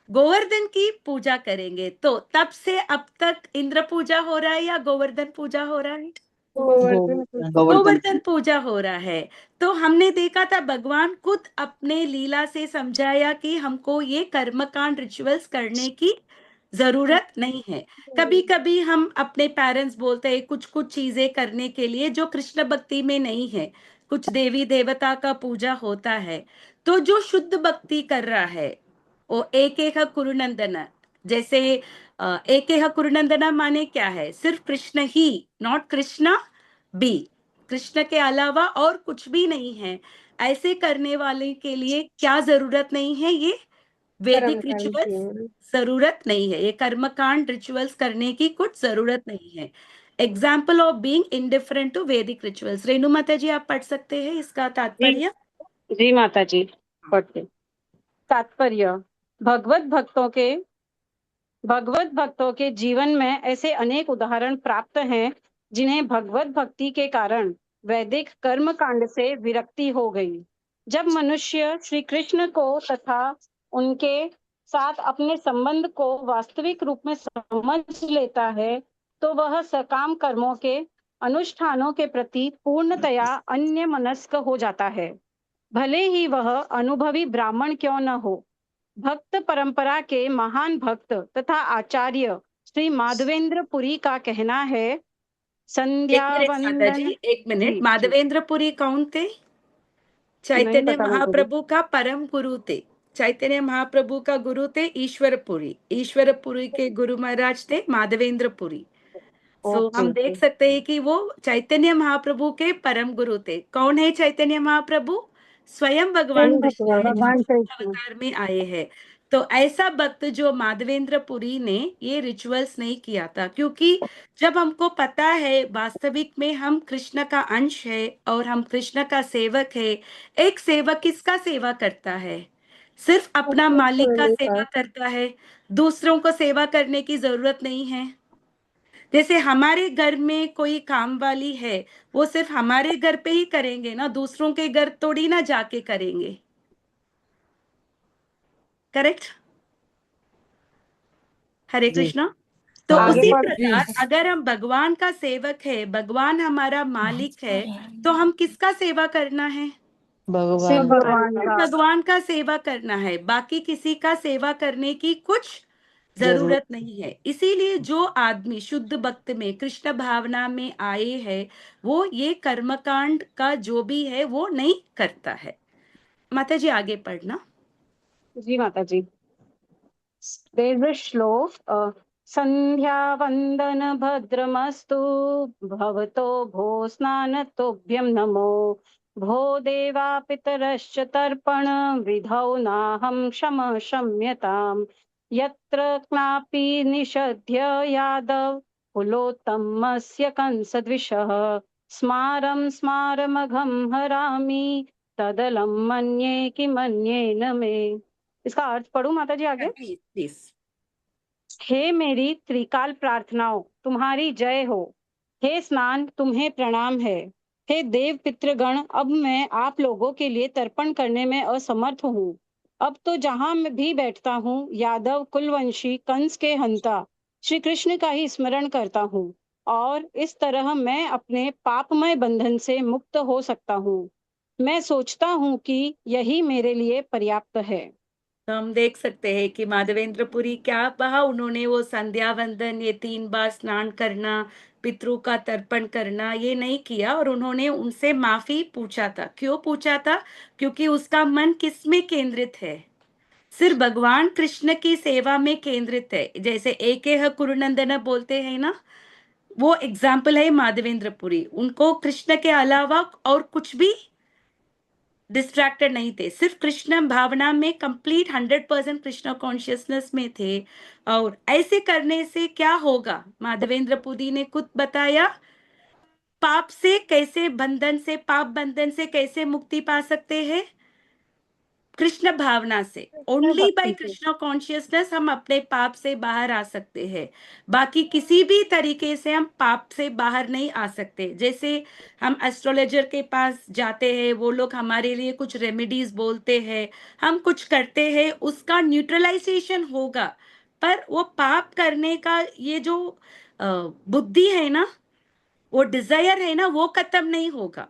गोवर्धन की पूजा करेंगे। तो तब से अब तक इंद्र पूजा हो रहा है या गोवर्धन पूजा हो रहा है? गोवर्धन गोवर्धन। गोवर्धन पूजा हो रहा है। तो हमने देखा था भगवान खुद अपने लीला से समझाया कि हमको ये कर्मकांड रिचुअल्स करने की जरूरत नहीं है। कभी कभी हम अपने पेरेंट्स बोलते हैं कुछ कुछ चीजें करने के लिए जो कृष्ण भक्ति में नहीं है, कुछ देवी देवता का पूजा होता है, तो जो शुद्ध भक्ति कर रहा है वो एक एक कुरुनंदन, जैसे एक एक कुरुनंदना माने क्या है, सिर्फ कृष्ण ही, नॉट कृष्णा बी, कृष्ण के अलावा और कुछ भी नहीं है। ऐसे करने वाले के लिए क्या जरूरत नहीं है, ये वैदिक कर्मकांड रिचुअल्स की। जरूरत नहीं है, ये कर्मकांड रिचुअल्स करने की कुछ जरूरत नहीं है। Example of being indifferent to Vedic rituals. Renu माता जी आप पढ़ सकते हैं इसका जी तात्पर्य। जी माता जी, पढ़ते। तात्पर्य, भगवत भक्तों के जीवन में ऐसे अनेक उदाहरण प्राप्त हैं जिन्हें भगवत भक्ति के कारण वैदिक कर्म कांड से विरक्ति हो गई। जब मनुष्य श्री कृष्ण को तथा उनके साथ अपने संबंध को वास्तविक रूप में समझ लेता है, तो वह सकाम कर्मों के अनुष्ठानों के प्रति पूर्णतया अन्य मनस्क हो जाता है, भले ही वह अनुभवी ब्राह्मण क्यों न हो। भक्त परंपरा के महान भक्त तथा आचार्य श्री माधवेंद्र पुरी का कहना है, एक संध्या मिनट माता वंदन। जी, एक मिनट। जी जी, माधवेंद्र पुरी कौन थे? नहीं चैतन्य पता माता जी। महाप्रभु का परम गुरु थे। चैतन्य महाप्रभु का गुरु थे ईश्वरपुरी। ईश्वरपुरी के गुरु महाराज थे माधवेंद्र पुरी। सो ओके हम देख सकते हैं कि वो चैतन्य महाप्रभु के परम गुरु थे। कौन है चैतन्य महाप्रभु? स्वयं भगवान स्वयं कृष्ण है, जो भगवान कृष्ण। अवतार में आए हैं। तो ऐसा भक्त जो माधवेंद्र पुरी ने ये रिचुअल्स नहीं किया था, क्योंकि जब हमको पता है वास्तविक में हम कृष्ण का अंश है और हम कृष्ण का सेवक है। एक सेवक किसका सेवा करता है? सिर्फ अपना अपने मालिक का स्वामी सेवा का। करता है, दूसरों को सेवा करने की जरूरत नहीं है। जैसे हमारे घर में कोई काम वाली है, वो सिर्फ हमारे घर पे ही करेंगे ना, दूसरों के घर थोड़ी ना जाके करेंगे। करेक्ट? हरे जी कृष्णा। तो हाँ आगे उसी जी पढ़। जी प्रकार अगर हम भगवान का सेवक है, भगवान हमारा मालिक है, तो हम किसका सेवा करना है? शिव भगवान भगवान का। भगवान का सेवा करना है, बाकी किसी का सेवा करने की कुछ जरूर जरूरत नहीं है। इसीलिए जो आदमी शुद्ध भक्त में कृष्ण भावना में आए हैं, वो ये कर्मकांड का जो भी है वो नहीं करता है। माता जी आगे पढ़ना। जी माता जी, there's a श्लोक, संध्या वंदन भद्रमस्तु, भवतो भो स्नानतोभ्यं नमो, भो देवा पितरश्च तर्पण विधौ नाहं क्षम्यताम्, यत्र क्नापि निषद्य यादव कुलोत्तमस्य कंसद्विषः, स्मारं स्मारमघं हरामि, तदलं मन्ये किमन्येन मे। इसका अर्थ पढ़ूं माता जी आगे। Please please. हे मेरी त्रिकाल प्रार्थनाओं, तुम्हारी जय हो। हे स्नान, तुम्हें प्रणाम है। हे देव पितृगण, अब मैं आप लोगों के लिए तर्पण करने में असमर्थ हूँ। अब तो जहां मैं भी बैठता हूँ, यादव कुलवंशी कंस के हंता श्री कृष्ण का ही स्मरण करता हूँ, और इस तरह मैं अपने पापमय बंधन से मुक्त हो सकता हूँ। मैं सोचता हूँ कि यही मेरे लिए पर्याप्त है। तो हम देख सकते हैं कि माधवेंद्र पुरी क्या कहा उन्होंने, वो संध्या वंदन, ये 3 बार स्नान करना, पितरों का तर्पण करना, ये नहीं किया। और उन्होंने उनसे माफी पूछा था। क्यों पूछा था? क्योंकि उसका मन किस में केंद्रित है? सिर्फ भगवान कृष्ण की सेवा में केंद्रित है। जैसे एकेह कुरुनंदन बोलते हैं ना, वो एग्जाम्पल है माधवेंद्र पुरी। उनको कृष्ण के अलावा और कुछ भी डिस्ट्रैक्टेड नहीं थे, सिर्फ कृष्ण भावना में कंप्लीट 100% कृष्ण कॉन्शियसनेस में थे। और ऐसे करने से क्या होगा, माधवेंद्र पुरी ने खुद बताया। पाप से कैसे, बंधन से, पाप बंधन से कैसे मुक्ति पा सकते हैं? कृष्ण भावना से। ओनली बाय भक्ति से। कृष्ण कॉन्शियसनेस हम अपने पाप से बाहर आ सकते हैं। बाकी किसी भी तरीके से हम पाप से बाहर नहीं आ सकते। जैसे हम एस्ट्रोलॉजर के पास जाते हैं, वो लोग हमारे लिए कुछ रेमेडीज बोलते हैं, हम कुछ करते हैं, उसका न्यूट्रलाइजेशन होगा। पर वो पाप करने का ये जो बुद्धि है ना, वो डिजायर है ना, वो खत्म नहीं होगा,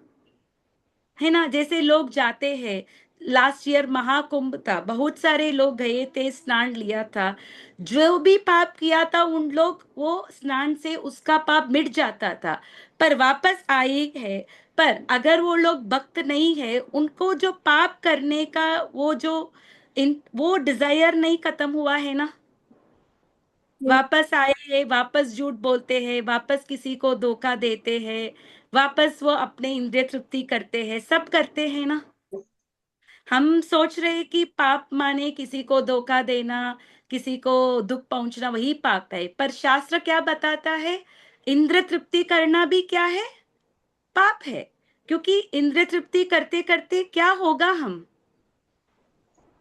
है ना। जैसे लोग जाते हैं, लास्ट ईयर महाकुंभ था, बहुत सारे लोग गए थे, स्नान लिया था। जो भी पाप किया था उन लोग, वो स्नान से उसका पाप मिट जाता था। पर वापस आए हैं, पर अगर वो लोग भक्त नहीं है, उनको जो पाप करने का वो डिजायर नहीं खत्म हुआ है ना, वापस आए हैं, वापस झूठ बोलते हैं, वापस किसी को धोखा देते हैं, वापस वो अपने इंद्रिय तृप्ति करते हैं, सब करते हैं ना। हम सोच रहे हैं कि पाप माने किसी को धोखा देना, किसी को दुख पहुंचना, वही पाप है। पर शास्त्र क्या बताता है, इंद्रिय तृप्ति करना भी क्या है, पाप है। क्योंकि इंद्रिय तृप्ति करते करते क्या होगा, हम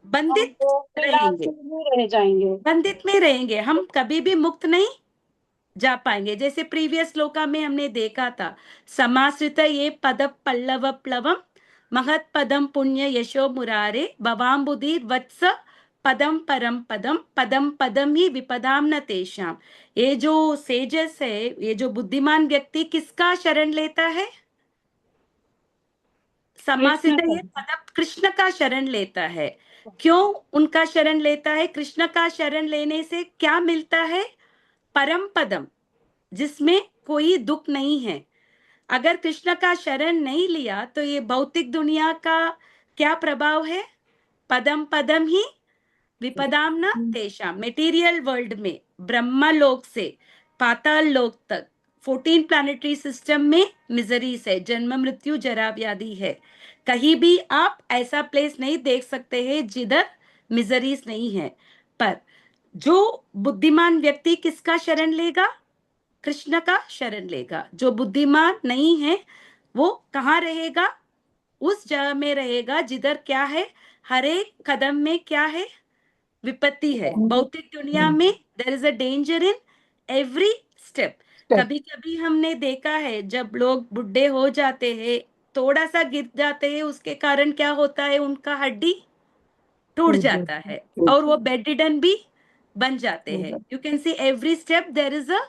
हम बंधित तो रहेंगे, विलासी में रह जाएंगे। बंधित में रहेंगे, हम कभी भी मुक्त नहीं जा पाएंगे। जैसे प्रीवियस श्लोका में हमने देखा था, समाश्रित ये पद पल्लव प्लवम महत पदम पुण्य यशो मुरारे भवाम्बुधि वत्स पदम परम पदम पदम पदम ही विपदाम न तेषाम। ये जो सेजस है, ये जो बुद्धिमान व्यक्ति किसका शरण लेता है, समासित कृष्ण ये पद कृष्ण का शरण लेता है। क्यों उनका शरण लेता है, कृष्ण का शरण लेने से क्या मिलता है, परम पदम, जिसमें कोई दुख नहीं है। अगर कृष्ण का शरण नहीं लिया तो ये भौतिक दुनिया का क्या प्रभाव है, पदम पदम ही विपदाम न तेषाम। मेटीरियल वर्ल्ड में ब्रह्मलोक से पाताल लोक तक 14 प्लैनेटरी सिस्टम में मिजरीज है, जन्म मृत्यु जरा व्याधि है। कहीं भी आप ऐसा प्लेस नहीं देख सकते हैं जिधर मिजरीज नहीं है। पर जो बुद्धिमान व्यक्ति किसका शरण लेगा, कृष्ण का शरण लेगा। जो बुद्धिमान नहीं है वो कहाँ रहेगा, उस जगह में रहेगा जिधर क्या है, हर एक कदम में क्या है, विपत्ति है। भौतिक दुनिया में there is a danger in every step. कभी कभी हमने देखा है जब लोग बुढ़े हो जाते हैं, थोड़ा सा गिर जाते हैं, उसके कारण क्या होता है, उनका हड्डी टूट जाता है और वो बेड रिडन भी बन जाते हैं। You can see every step there is a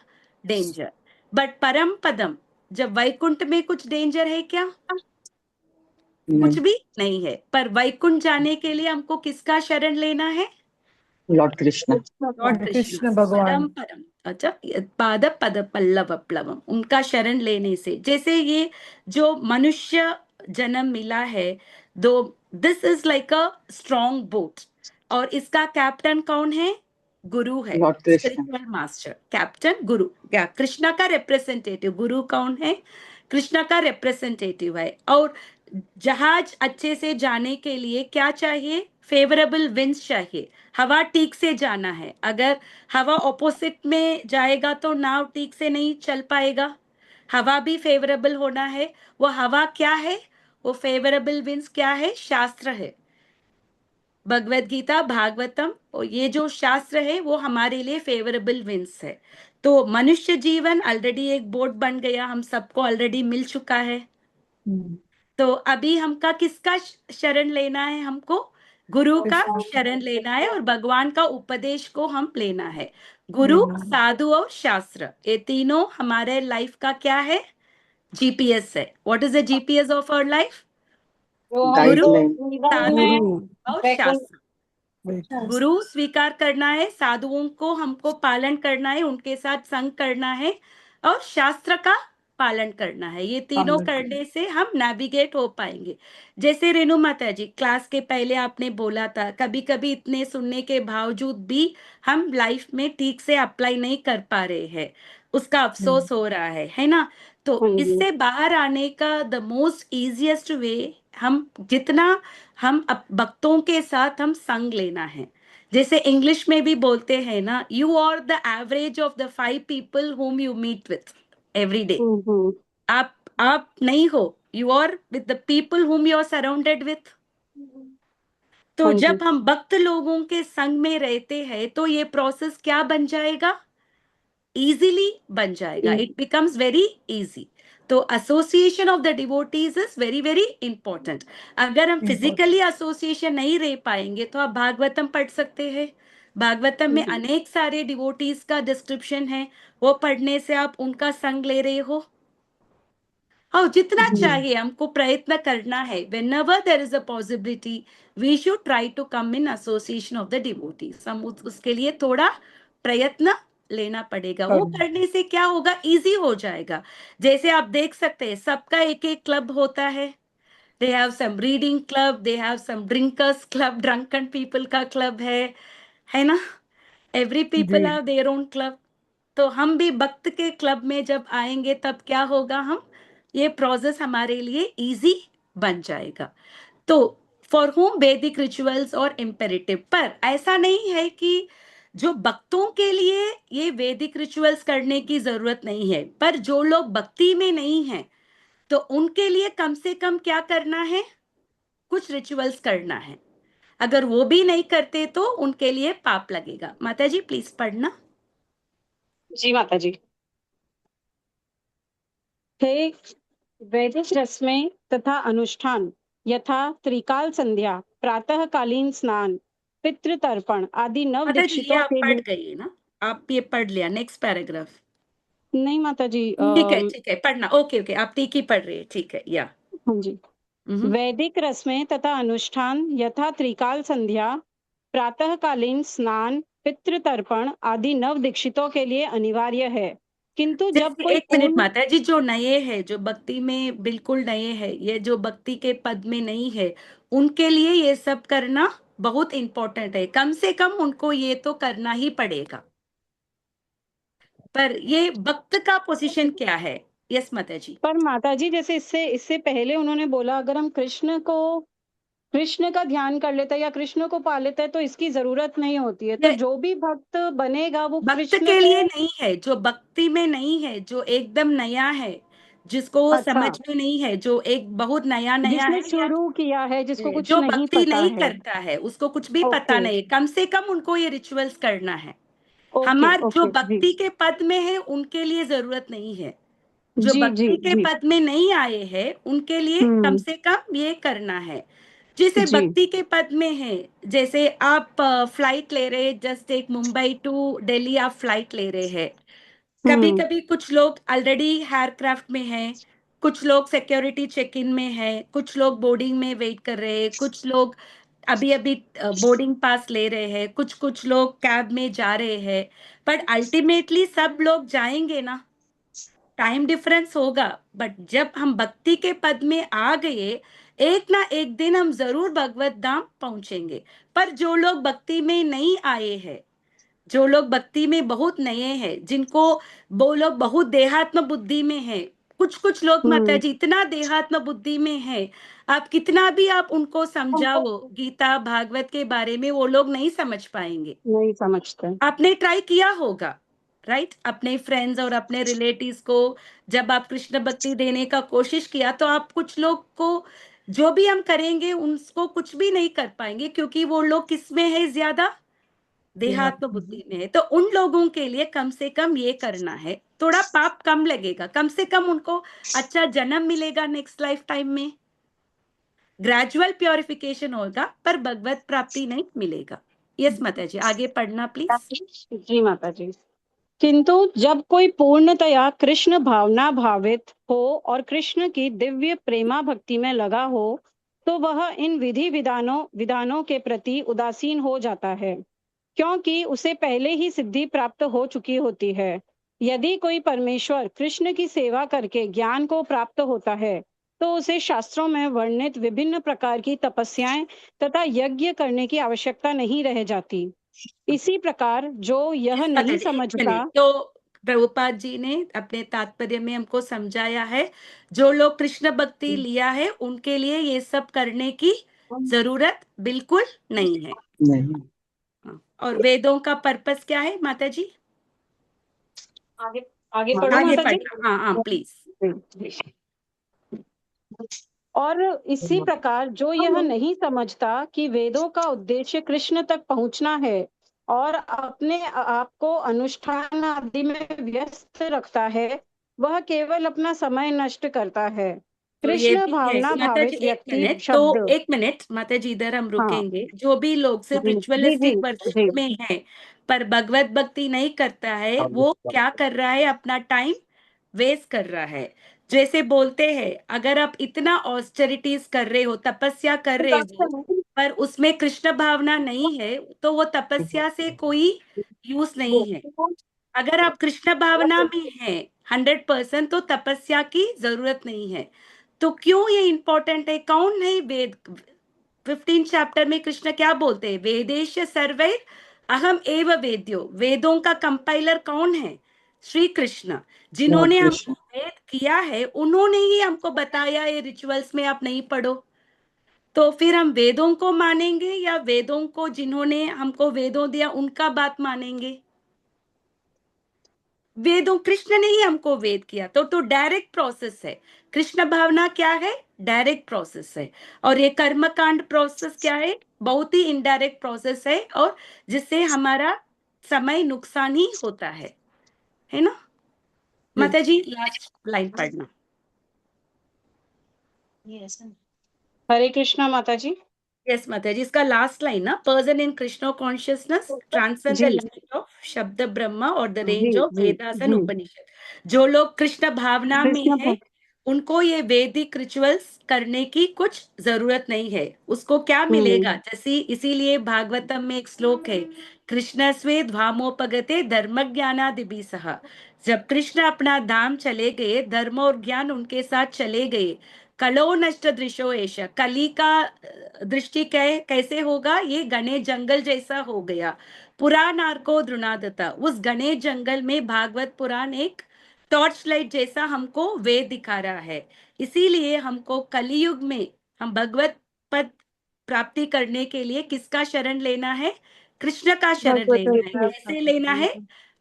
danger. But परम पदम, जब वैकुंठ में कुछ डेंजर है क्या, कुछ भी नहीं है। पर वैकुंठ जाने के लिए हमको किसका शरण लेना है, लॉर्ड कृष्ण। लॉर्ड कृष्ण, कृष्ण भगवान। परम परम। अच्छा, पाद पद पल्लव प्लवम, उनका शरण लेने से, जैसे ये जो मनुष्य जन्म मिला है, दो this is like a strong boat, और इसका कैप्टन कौन है, गुरु है, Lord Krishna. Spiritual master. Captain गुरु, क्या कृष्णा का रिप्रेजेंटेटिव, गुरु कौन है, कृष्णा का रिप्रेजेंटेटिव है। और जहाज अच्छे से जाने के लिए क्या चाहिए, फेवरेबल विंड्स चाहिए, हवा ठीक से जाना है। अगर हवा ऑपोजिट में जाएगा तो नाव ठीक से नहीं चल पाएगा। हवा भी फेवरेबल होना है। वो हवा क्या है, वो फेवरेबल विंड्स क्या है, शास्त्र है, भगवत गीता भागवतम, और ये जो शास्त्र है वो हमारे लिए फेवरेबल विंड्स है। तो मनुष्य जीवन ऑलरेडी एक बोट बन गया, हम सबको ऑलरेडी मिल चुका है। तो अभी हमका किसका शरण लेना है, हमको गुरु का शरण लेना है, और भगवान का उपदेश को हम लेना है। गुरु, साधु और शास्त्र, ये तीनों हमारे लाइफ का क्या है, जीपीएस है। What is the GPS of our life, जो गुरु, हमको गाइडलाइन। जीवन साधु में और वैकुंठ शास्त्र। गुरु स्वीकार करना है, साधुओं को हमको पालन करना है, उनके साथ संग करना है, और शास्त्र का पालन करना है। ये तीनों करने से हम नेविगेट हो पाएंगे। जैसे रेणु माता जी, क्लास के पहले आपने बोला था, कभी कभी इतने सुनने के बावजूद भी हम लाइफ में ठीक से अप्लाई नहीं कर पा रहे हैं, उसका अफसोस हो रहा है ना। तो हाँ जी। इससे बाहर आने का द मोस्ट इजिएस्ट वे, हम जितना हम भक्तों के साथ हम संग लेना है। जैसे इंग्लिश में भी बोलते हैं ना, you are the average of the 5 people whom you meet with every day। Hmm. आप नहीं हो, you are with the people whom you are surrounded with। तो हाँ जी। जब हम भक्त लोगों के संग में रहते हैं तो ये प्रोसेस क्या बन जाएगा, इजीली बन जाएगा, इट बिकम्स वेरी इजी। तो association of the devotees is very very important. अगर हम फिजिकली एसोसिएशन नहीं रह पाएंगे तो आप भागवतम पढ़ सकते हैं। भागवतम में अनेक सारे डिवोटीज का डिस्क्रिप्शन है, वो पढ़ने से आप उनका संग ले रहे हो। और जितना चाहिए हमको प्रयत्न करना है, whenever there is a possibility we should try to come in association of the devotees। हम उसके लिए थोड़ा प्रयत्न लेना पड़ेगा। वो करने से क्या होगा, इजी हो जाएगा। जैसे आप देख सकते हैं सबका एक एक क्लब होता है। They have some reading club, they have some drinkers club, drunken people का क्लब है ना। Every people have their own club. तो हम भी भक्त के क्लब में जब आएंगे तब क्या होगा, हम ये प्रोसेस हमारे लिए इजी बन जाएगा। तो फॉर होम वैदिक रिचुअल्स और इम्पेरेटिव, पर ऐसा नहीं है कि जो भक्तों के लिए ये वैदिक रिचुअल्स करने की जरूरत नहीं है, पर जो लोग भक्ति में नहीं है तो उनके लिए कम से कम क्या करना है, कुछ रिचुअल्स करना है। अगर वो भी नहीं करते तो उनके लिए पाप लगेगा। माता जी प्लीज पढ़ना। जी माता जी। हे वैदिक रस्में तथा अनुष्ठान यथा त्रिकाल संध्या, प्रातःकालीन स्नान, पितृ तर्पण आदि नव माता जी ये दीक्षितों आप के पढ़ लिए। गई ना, आप ये पढ़ लिया नेक्स्ट पैराग्राफ। नहीं माता जी, ठीक है पढ़ना। ओके ओके, आप ठीक ही पढ़ रहे हैं, ठीक है या। हाँ जी। वैदिक रस्में तथा अनुष्ठान यथा त्रिकाल संध्या, प्रातःकालीन स्नान, पितृ तर्पण आदि नव दीक्षितों के लिए अनिवार्य है, किंतु जब जैसे कोई एक मिनट पूर्ण। माता जी, जो नए हैं, जो भक्ति में बिल्कुल नए हैं, ये जो भक्ति के पद में नहीं है, उनके लिए ये सब करना बहुत इंपॉर्टेंट है। कम से कम उनको ये तो करना ही पड़ेगा। पर ये भक्त का पोजीशन क्या है? यस माता जी। पर माता जी जैसे इससे इससे पहले उन्होंने बोला अगर हम कृष्ण का ध्यान कर लेते हैं या कृष्ण को पा लेते हैं तो इसकी जरूरत नहीं होती है। तो ये जो भी भक्त बनेगा वो भक्त कृष्ण के को। लिए नहीं है, जो भक्ति में नहीं है, जो एकदम नया है, जिसको वो अच्छा, समझ में नहीं है, जो एक बहुत नया नया जिसने है, या शुरू किया है, जिसको कुछ जो नहीं भक्ति पता नहीं है। करता है, उसको कुछ भी पता ओके, नहीं है, कम से कम उनको ये रिचुअल्स करना है। ओके, हमार जो ओके जी। भक्ति के पद में है उनके लिए जरूरत नहीं है। जो जी जी भक्ति के जी। पद में नहीं आए हैं उनके लिए कम हम्म। से कम ये करना है। जिसे जी। भक्ति के पद में है, जैसे आप फ्लाइट ले रहे हैं, जस्ट एक मुंबई टू दिल्ली आप फ्लाइट ले रहे हैं। कभी हम्म। कभी कुछ लोग ऑलरेडी एयरक्राफ्ट में हैं, कुछ लोग सिक्योरिटी चेक इन में हैं, कुछ लोग बोर्डिंग में वेट कर रहे हैं, कुछ लोग अभी अभी बोर्डिंग पास ले रहे हैं, कुछ कुछ लोग कैब में जा रहे हैं। पर अल्टीमेटली सब लोग जाएंगे ना, टाइम डिफरेंस होगा। बट जब हम भक्ति के पद में आ गए, एक ना एक दिन हम जरूर भगवत धाम पहुंचेंगे। पर जो लोग भक्ति में नहीं आए हैं, जो लोग भक्ति में बहुत नए हैं, जिनको वो लोग बहुत देहात्म बुद्धि में है, कुछ कुछ लोग माता हम्म। जी इतना देहात्म बुद्धि में है, आप कितना भी आप उनको समझाओ गीता भागवत के बारे में, वो लोग नहीं समझ पाएंगे। नहीं समझते। आपने ट्राई किया होगा, राइट? अपने फ्रेंड्स और अपने रिलेटिव्स को जब आप कृष्ण भक्ति देने का कोशिश किया, तो आप कुछ लोग को जो भी हम करेंगे उनको कुछ भी नहीं कर पाएंगे, क्योंकि वो लोग किस में है, ज्यादा देहात्म बुद्धि में है। तो उन लोगों के लिए कम से कम ये करना है, थोड़ा पाप कम लगेगा, कम से कम उनको अच्छा जन्म मिलेगा नेक्स्ट लाइफ टाइम में, ग्रेजुअल प्योरिफिकेशन होगा, पर भगवत प्राप्ति नहीं मिलेगा। यस माता जी, आगे पढ़ना प्लीज। जी माता जी। किंतु जब कोई पूर्णतया कृष्ण भावना भावित हो और कृष्ण की दिव्य प्रेमा भक्ति में लगा हो तो वह इन विधि विधानों विधानों के प्रति उदासीन हो जाता है, क्योंकि उसे पहले ही सिद्धि प्राप्त हो चुकी होती है। यदि कोई परमेश्वर कृष्ण की सेवा करके ज्ञान को प्राप्त होता है तो उसे शास्त्रों में वर्णित विभिन्न प्रकार की तपस्याएं तथा यज्ञ करने की आवश्यकता नहीं रह जाती। इसी प्रकार जो यह यस माता नहीं जी, एक समझता। मिनट। तो प्रभुपाद जी ने अपने तात्पर्य में हमको समझाया है, जो लोग कृष्ण भक्ति लिया है उनके लिए ये सब करने की जरूरत बिल्कुल नहीं है। नहीं। हाँ, और वेदों का पर्पस क्या है माता जी? आगे आगे पढ़ो आगे माता जी। पढ़ना, हाँ हाँ प्लीज। और इसी प्रकार जो यह नहीं समझता कि वेदों का उद्देश्य कृष्ण तक पहुंचना है और अपने आप को अनुष्ठान आदि में व्यस्त रखता है, वह केवल अपना समय नष्ट करता है। तो ये कृष्ण भी है भावना माता जी, भावित एक व्यक्ति मिनट, तो शब्द। एक मिनट माता जी, इधर हम हाँ रुकेंगे। जो भी लोग सिर्फ जी जी जी रिचुअलिस्टिक वर्शिप जी। में है पर भगवत भक्ति नहीं करता है, वो क्या कर रहा है, अपना टाइम वेस्ट कर रहा है। जैसे बोलते हैं, अगर आप इतना ऑस्टेरिटीज कर रहे हो, तपस्या कर रहे हो, पर उसमें कृष्ण भावना नहीं है, तो वो तपस्या से कोई यूज नहीं है। अगर आप कृष्ण भावना में हैं 100%, तो तपस्या की जरूरत नहीं है। तो क्यों ये इंपॉर्टेंट है? कौन है वेद? 15 चैप्टर में कृष्ण क्या बोलते हैं? वेदेश सर्वैर अहम एव वेद्यो। वेदों का कंपाइलर कौन है? श्री कृष्ण। लॉर्ड जिन्होंने हमको कृष्ण। वेद किया है, उन्होंने ही हमको बताया ये रिचुअल्स में आप नहीं पढ़ो। तो फिर हम वेदों को मानेंगे या वेदों को, जिन्होंने हमको वेदों दिया उनका बात मानेंगे? वेदों, कृष्ण ने ही हमको वेद किया, तो डायरेक्ट प्रोसेस है। कृष्ण भावना क्या है? डायरेक्ट प्रोसेस है। और ये कर्मकांड प्रोसेस क्या है? बहुत ही इनडायरेक्ट प्रोसेस है, और जिससे हमारा समय नुकसान ही होता है ना? माता जी लास्ट लाइन पढ़ना। हरे कृष्णा माता जी। यस माता जी, इसका लास्ट लाइन ना, person in Krishna consciousness transcend the जी लिमिट ऑफ शब्द ब्रह्मा और द जी रेंज ऑफ जी वेदास एंड जी। उपनिषद। जो लोग कृष्ण भावना में कृष्ण है, उनको ये वैदिक रिचुअल्स करने की कुछ जरूरत नहीं है। उसको क्या मिलेगा? जैसे इसीलिए भागवतम में एक श्लोक है, कृष्ण स्वे ध्वामोपगते धर्म ज्ञानादिभि सह। जब कृष्ण अपना धाम चले गए, धर्म और ज्ञान उनके साथ चले गए। कलो नष्ट दृशो एष, कली का दृष्टि कैसे होगा? ये घने जंगल जैसा हो गया। पुराण को द्रुनादता, उस घने जंगल में भागवत पुराण एक टॉर्च लाइट जैसा हमको वेद दिखा रहा है। इसीलिए हमको कलयुग में हम भगवत पद प्राप्ति करने के लिए किसका शरण लेना है? कृष्ण का शरण भगवत लेना है। गीता कैसे लेना है?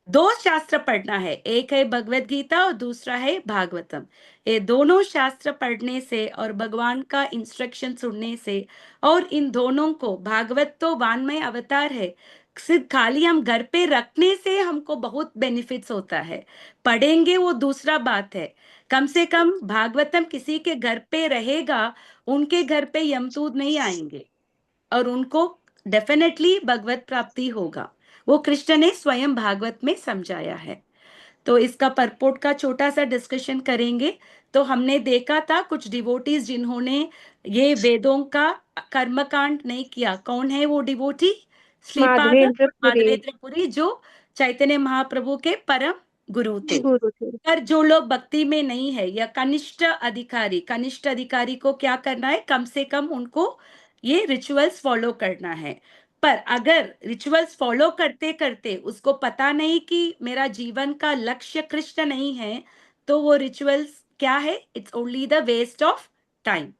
दो शास्त्र पढ़ना है, एक है भगवत गीता और दूसरा है भागवतम। ये दोनों शास्त्र पढ़ने से और भगवान का इंस्ट्रक्शन सुनने से, और इन दोनों को, भागवत तो वाङ्मय अवतार है, सिर्फ खाली हम घर पे रखने से हमको बहुत बेनिफिट्स होता है। पढ़ेंगे वो दूसरा बात है। कम से कम भागवतम किसी के घर पे रहेगा, उनके घर पे यमदूत नहीं आएंगे, और उनको डेफिनेटली भगवत प्राप्ति होगा। वो कृष्ण ने स्वयं भागवत में समझाया है। तो इसका परपोर्ट का छोटा सा डिस्कशन करेंगे। तो हमने देखा था कुछ डिवोटीज जिन्होंने ये वेदों का कर्मकांड नहीं किया। कौन है वो डिवोटी? श्रीपाद माधवेंद्र पुरी माधवेंद्र पुरी, जो चैतन्य महाप्रभु के परम गुरु थे। गुरु थे। पर जो लोग भक्ति में नहीं है, या कनिष्ठ अधिकारी को क्या करना है? कम से कम उनको ये रिचुअल्स फॉलो करना है। पर अगर रिचुअल्स फॉलो करते करते उसको पता नहीं कि मेरा जीवन का लक्ष्य कृष्ण नहीं है, तो वो रिचुअल्स क्या है? It's only the waste of time.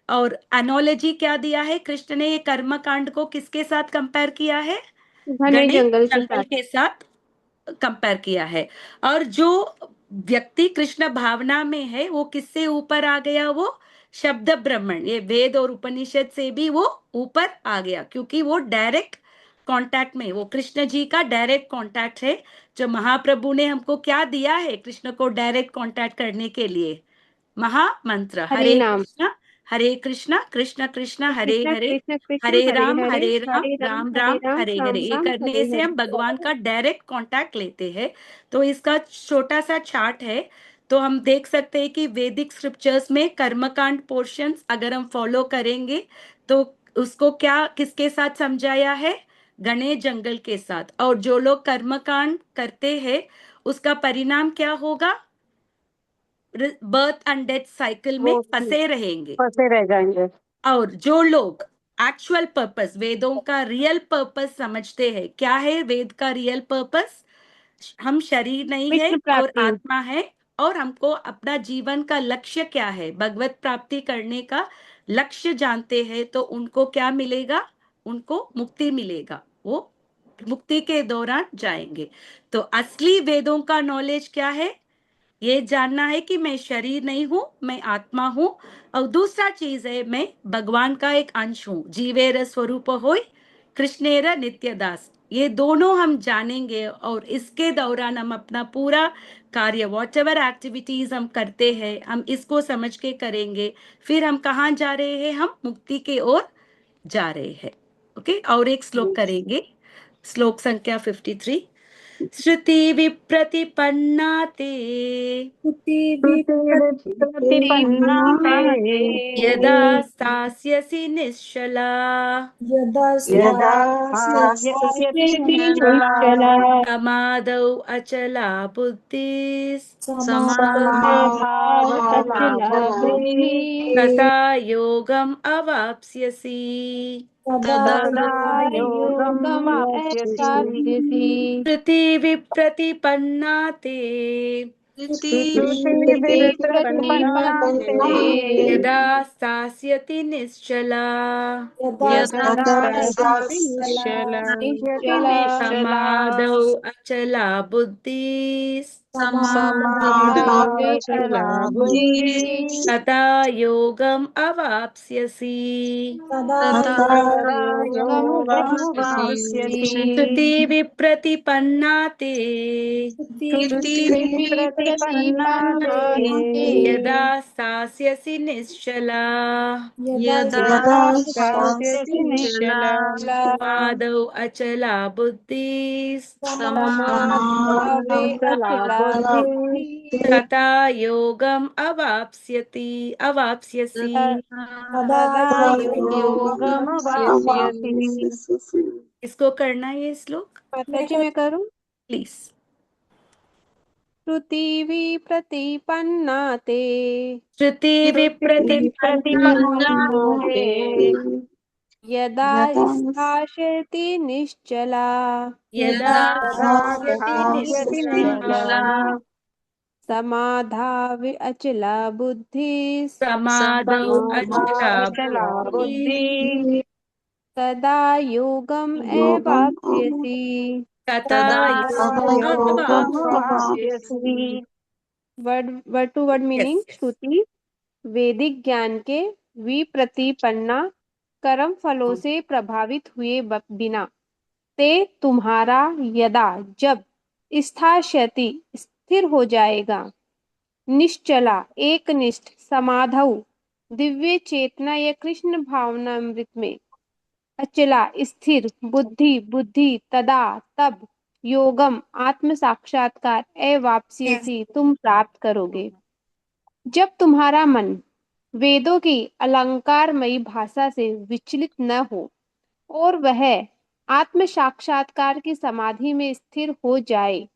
और एनोलॉजी क्या दिया है कृष्ण ने? ये कर्म कांड को किसके साथ कंपेयर किया है? घने घने जंगल के जंगल साथ। के साथ कंपेयर किया है। और जो व्यक्ति कृष्ण भावना में है, वो किससे ऊपर आ गया? वो शब्द ब्रह्मण, ये वेद और उपनिषद से भी वो ऊपर आ गया, क्योंकि वो डायरेक्ट कांटेक्ट में, वो कृष्ण जी का डायरेक्ट कांटेक्ट है। जो महाप्रभु ने हमको क्या दिया है कृष्ण को डायरेक्ट कांटेक्ट करने के लिए? महामंत्र, हरि हरे नाम। कृष्णा हरे कृष्णा कृष्ण कृष्ण हरे कृष्ण हरे, कृष्ण कृष्ण हरे हरे राम हरे, हरे राम, हरे राम राम हरे राम राम, हरे हरे। राम ये राम करने हरे से हरे। हम भगवान का डायरेक्ट कांटेक्ट लेते हैं। तो इसका छोटा सा चार्ट है। तो हम देख सकते हैं कि वैदिक स्क्रिप्चर्स में कर्मकांड पोर्शंस अगर हम फॉलो करेंगे, तो उसको क्या किसके साथ समझाया है? घने जंगल के साथ। और जो लोग कर्मकांड करते हैं, उसका परिणाम क्या होगा? बर्थ एंड डेथ साइकिल में वो फंसे रहेंगे। फंसे रह जाएंगे। और जो लोग एक्चुअल पर्पस, वेदों का रियल पर्पस समझते हैं, क्या है वेद का रियल पर्पस? हम शरीर नहीं है विष्णु और प्राप्ति। आत्मा है, और हमको अपना जीवन का लक्ष्य क्या है? भगवत प्राप्ति करने का लक्ष्य जानते हैं, तो उनको क्या मिलेगा? उनको मुक्ति मिलेगा। वो मुक्ति के दौरान जाएंगे। तो असली वेदों का नॉलेज क्या है? ये जानना है कि मैं शरीर नहीं हूं, मैं आत्मा हूं। और दूसरा चीज है, मैं भगवान का एक अंश हूं। जीवेर स्वरूप होय कृष्णेर नित्य दास। ये दोनों हम जानेंगे, और इसके दौरान हम अपना पूरा कार्य, वॉट एवर एक्टिविटीज हम करते हैं, हम इसको समझ के करेंगे। फिर हम कहाँ जा रहे हैं? हम मुक्ति के ओर जा रहे हैं। ओके, और एक श्लोक करेंगे, श्लोक संख्या 53। श्रुति विप्रतिपन्ना ते प्रतिपन्ना ते यदा स्थास्यसि निश्चला यदा स्थास्यसि निश्चला समाधौ अचला बुद्धिः समाधावचला अचला बुद्धिः तथा योगम् अवाप्स्यसि तदा योगम योगमवाप्स्यसि एकादशी श्रुति विप्रतिपन्ना ते प्रतिपन्ना ते यदा स्थास्यति निश्चला यदा स्थास्यसि निश्चला निश्चला समाधौ अचला बुद्धिः समाधावचला बुद्धिः तथा योगम् अवाप्स्यसि तदा योगमवाप्स्यसि श्रुति विप्रतिपन्ना ते प्रतिपन्ना ते यदा स्थास्यसि निश्चला यदा स्थास्यसि निश्चला समाधौ अचला बुद्धिः समाधावचला बुद्धिः तथा योगम् अवाप्स्यसि तदा योगमवाप्स्यसि इसको करना है ये श्लोक माता जी मैं करूं? प्लीज। श्रुति विप्रतिपन्ना ते श्रुति प्रतिपन्ना ते यदा स्थास्यति निश्चला यदा तदा स्थास्यति निश्चला समाधावि अचला बुद्धिः समाधौ अचला समाधावचला बुद्धिः तदा योगम एवाप्स्यसि तथा योगम् योगमवाप्स्यसि word to word meaning Yes. श्रुति वैदिक ज्ञान के विप्रतिपन्ना कर्म फलों से प्रभावित हुए बिना ते तुम्हारा यदा जब स्थास्यति स्थिर हो जाएगा निश्चला एकनिष्ठ समाधौ दिव्य चेतना या कृष्ण भावनामृत में अचला स्थिर बुद्धि तदा तब योगम आत्म साक्षात्कार एवाप्स्यसि तुम प्राप्त करोगे। जब तुम्हारा मन वेदों की अलंकारमयी भाषा से विचलित न हो और वह आत्म साक्षात्कार की समाधि में स्थिर हो जाए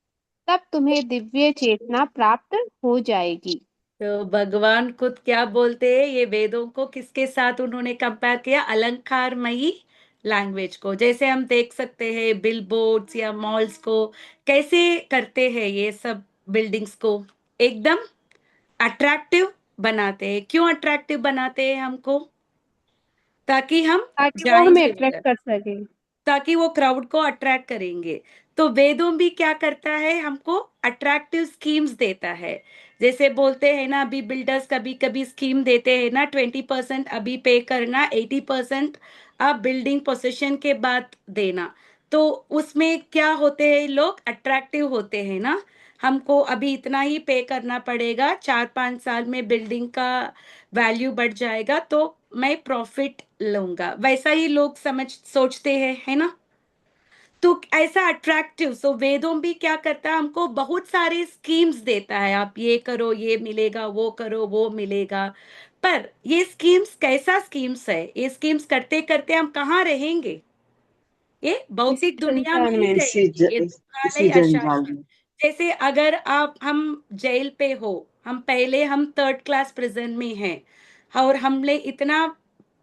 तब तुम्हें दिव्य चेतना प्राप्त हो जाएगी। तो भगवान खुद क्या बोलते हैं, ये वेदों को किसके साथ उन्होंने कंपेयर किया? अलंकारमयी लैंग्वेज को। जैसे हम देख सकते हैं बिल बोर्ड्स या मॉल्स को कैसे करते हैं, ये सब बिल्डिंग्स को एकदम अट्रैक्टिव बनाते हैं। क्यों अट्रैक्टिव बनाते हैं हमको? ताकि हम ताकि वो हमें जाएंगे अट्रैक्ट उधर, कर सके। ताकि वो क्राउड को अट्रैक्ट करेंगे। तो वेदों भी क्या करता है, हमको अट्रैक्टिव स्कीम्स देता है। जैसे बोलते हैं ना, अभी बिल्डर्स कभी कभी स्कीम देते हैं ना, 20% अभी पे करना, 80% आप बिल्डिंग पोजीशन के बाद देना। तो उसमें क्या होते हैं, लोग अट्रैक्टिव होते हैं ना, हमको अभी इतना ही पे करना पड़ेगा, 4-5 साल में बिल्डिंग का वैल्यू बढ़ जाएगा तो मैं प्रॉफिट लूंगा, वैसा ही लोग सोचते हैं, है ना। तो ऐसा अट्रैक्टिव, सो वेदों भी क्या करता है, हमको बहुत सारे स्कीम्स देता है, आप ये करो ये मिलेगा, वो करो वो मिलेगा। पर ये स्कीम्स कैसा स्कीम्स है, ये स्कीम्स करते करते हम कहाँ रहेंगे? ये इस भौतिक दुनिया में संसार ही में रहेंगे, ये इसी दुखालय जंजाल अशाश्वत। में। जैसे अगर हम जेल पे हो, हम 3rd क्लास प्रिजन में हैं और हमने इतना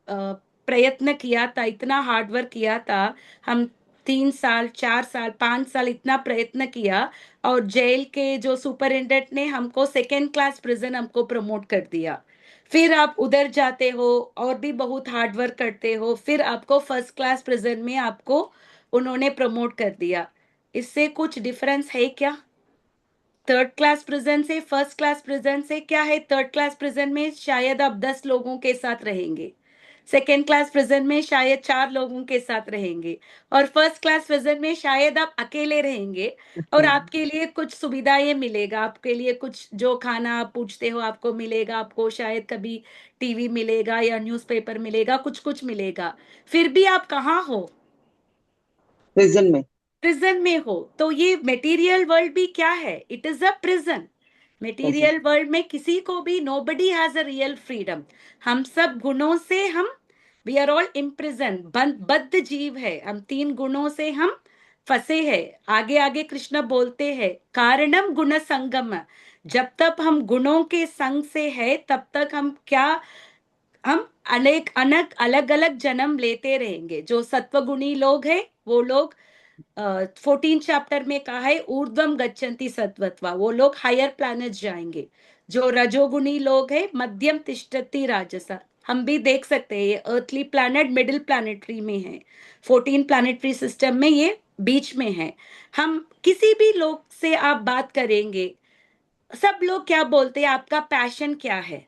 प्रयत्न किया था, इतना हार्डवर्क किया था, हम 3 साल 4 साल 5 साल इतना प्रयत्न किया, और जेल के जो सुपरिटेंडेंट ने हमको 2nd क्लास प्रिजन हमको प्रमोट कर दिया। फिर आप उधर जाते हो और भी बहुत हार्ड वर्क करते हो, फिर आपको 1st क्लास प्रिजन में आपको उन्होंने प्रमोट कर दिया। इससे कुछ डिफरेंस है क्या? 3rd क्लास प्रिजन से 1st क्लास प्रिजन से क्या है? 3rd क्लास प्रिजन में शायद आप 10 लोगों के साथ रहेंगे, 2nd क्लास प्रिजन में शायद 4 लोगों के साथ रहेंगे, और 1st क्लास प्रिजन में शायद आप अकेले रहेंगे। और आपके लिए कुछ सुविधाएं मिलेगा, आपके लिए कुछ जो खाना आप पूछते हो आपको मिलेगा, आपको शायद कभी टीवी मिलेगा या न्यूज़पेपर मिलेगा, कुछ कुछ मिलेगा। फिर भी आप कहाँ हो? प्रिजन में। प्रिजन में हो, तो ये मटेरियल वर्ल्ड भी क्या है? It is a prison. Material world में किसी को भी, nobody has a real freedom. हम सब गुणों से हम, वी आर ऑल इम्प्रिजन, बद्ध जीव है हम, 3 गुणों से हम फंसे हैं। आगे आगे कृष्ण बोलते हैं कारणम गुण संगम। जब तक हम गुणों के संग से है तब तक हम क्या, हम अनेक अनेक अलग अलग जन्म लेते रहेंगे। जो सत्वगुणी लोग हैं वो लोग 14 चैप्टर में कहा है ऊर्ध्वम गच्छन्ति सत्वत्वा, वो लोग हायर प्लैनेट जाएंगे। जो रजोगुणी लोग हैं मध्यम तिष्ठति राजसा, हम भी देख सकते हैं ये अर्थली प्लैनेट मिडिल प्लैनेटरी में है, 14 प्लैनेटरी सिस्टम में ये बीच में है। हम किसी भी लोग से आप बात करेंगे, सब लोग क्या बोलते हैं, आपका पैशन क्या है?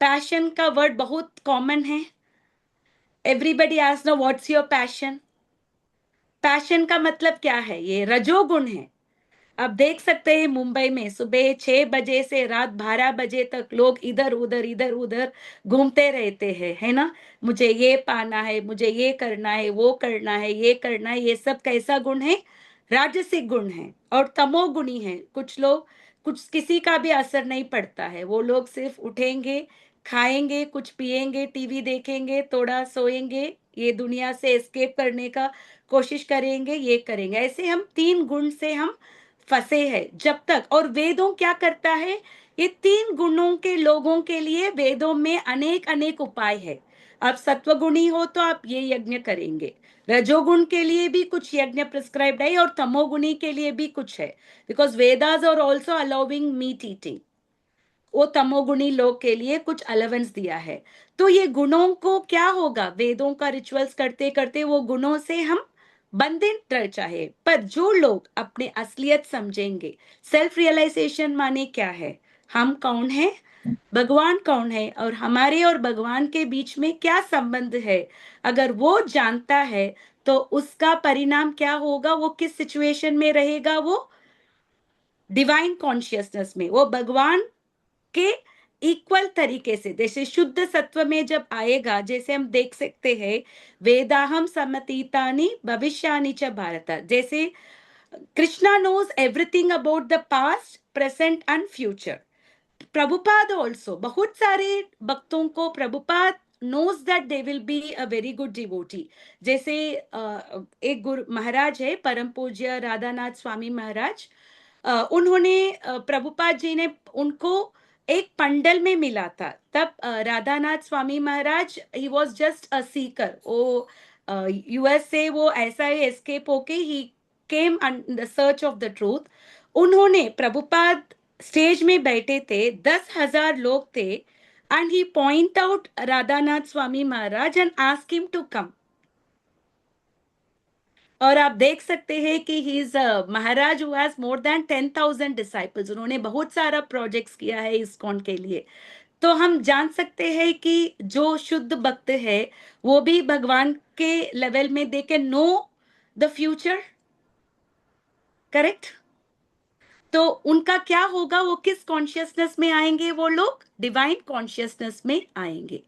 पैशन का वर्ड बहुत कॉमन है। Everybody ask know what's your passion. Passion का मतलब क्या है? ये रजोगुण है। अब देख सकते हैं मुंबई में सुबह 6 बजे से रात 12 बजे तक लोग इधर उधर घूमते रहते हैं, है ना? मुझे ये पाना है, मुझे ये करना है, वो करना है, ये करना है। ये सब कैसा गुण है? राजसिक गुण है। और तमोगुणी है कुछ लोग, कुछ किसी का भी असर नहीं पड़ता है, वो लोग सिर्फ उठेंगे, खाएंगे, कुछ पिएंगे, टीवी देखेंगे, थोड़ा सोएंगे, ये दुनिया से एस्केप करने का कोशिश करेंगे, ये करेंगे। ऐसे हम 3 गुण से हम फंसे हैं जब तक। और वेदों क्या करता है, ये 3 गुणों के लोगों के लिए वेदों में अनेक अनेक उपाय है। आप सत्वगुणी हो तो आप ये यज्ञ करेंगे, रजोगुण के लिए भी कुछ यज्ञ प्रिस्क्राइब्ड है, और तमोगुणी के लिए भी कुछ है, because Vedas are also allowing meat eating. वो तमोगुणी लोग के लिए कुछ अलावेंस दिया है। तो ये गुणों को क्या होगा, वेदों का रिचुअल्स करते करते वो गुणों से हम बंधित रह चाहे। पर जो लोग अपने असलियत समझेंगे, सेल्फ रियलाइजेशन माने क्या है, हम कौन है, भगवान कौन है, और हमारे और भगवान के बीच में क्या संबंध है, अगर वो जानता है तो उसका परिणाम क्या होगा, वो किस सिचुएशन में रहेगा, वो डिवाइन कॉन्शियसनेस में, वो भगवान के इक्वल तरीके से, जैसे शुद्ध सत्व में जब आएगा, जैसे हम देख सकते हैं वेदाहम समतीतानि भविष्यानि च भारत, जैसे Krishna knows everything about the past present and future. Prabhupada also, बहुत सारे भक्तों को Prabhupada knows that they will be a very good devotee। जैसे एक गुरु महाराज है परम पूज्य राधानाथ स्वामी महाराज, उन्होंने प्रभुपाद जी ने उनको एक पंडल में मिला था। तब Radhanath Swami Maharaj, he was just a seeker, वो यूएस से वो ऐसा ही एस्केप होके ही came on the search of the truth. उन्होंने, प्रभुपाद स्टेज में बैठे थे, 10,000 लोग थे, and he point out Radhanath Swami Maharaj and ask him to come. और आप देख सकते हैं कि he is Maharaj who has more than 10,000 disciples. उन्होंने बहुत सारा प्रोजेक्ट्स किया है इस्कॉन के लिए। तो हम जान सकते हैं कि जो शुद्ध भक्त है वो भी भगवान के लेवल में they can know the future, correct? तो उनका क्या होगा, वो किस कॉन्शियसनेस में आएंगे, वो लोग डिवाइन कॉन्शियसनेस में आएंगे।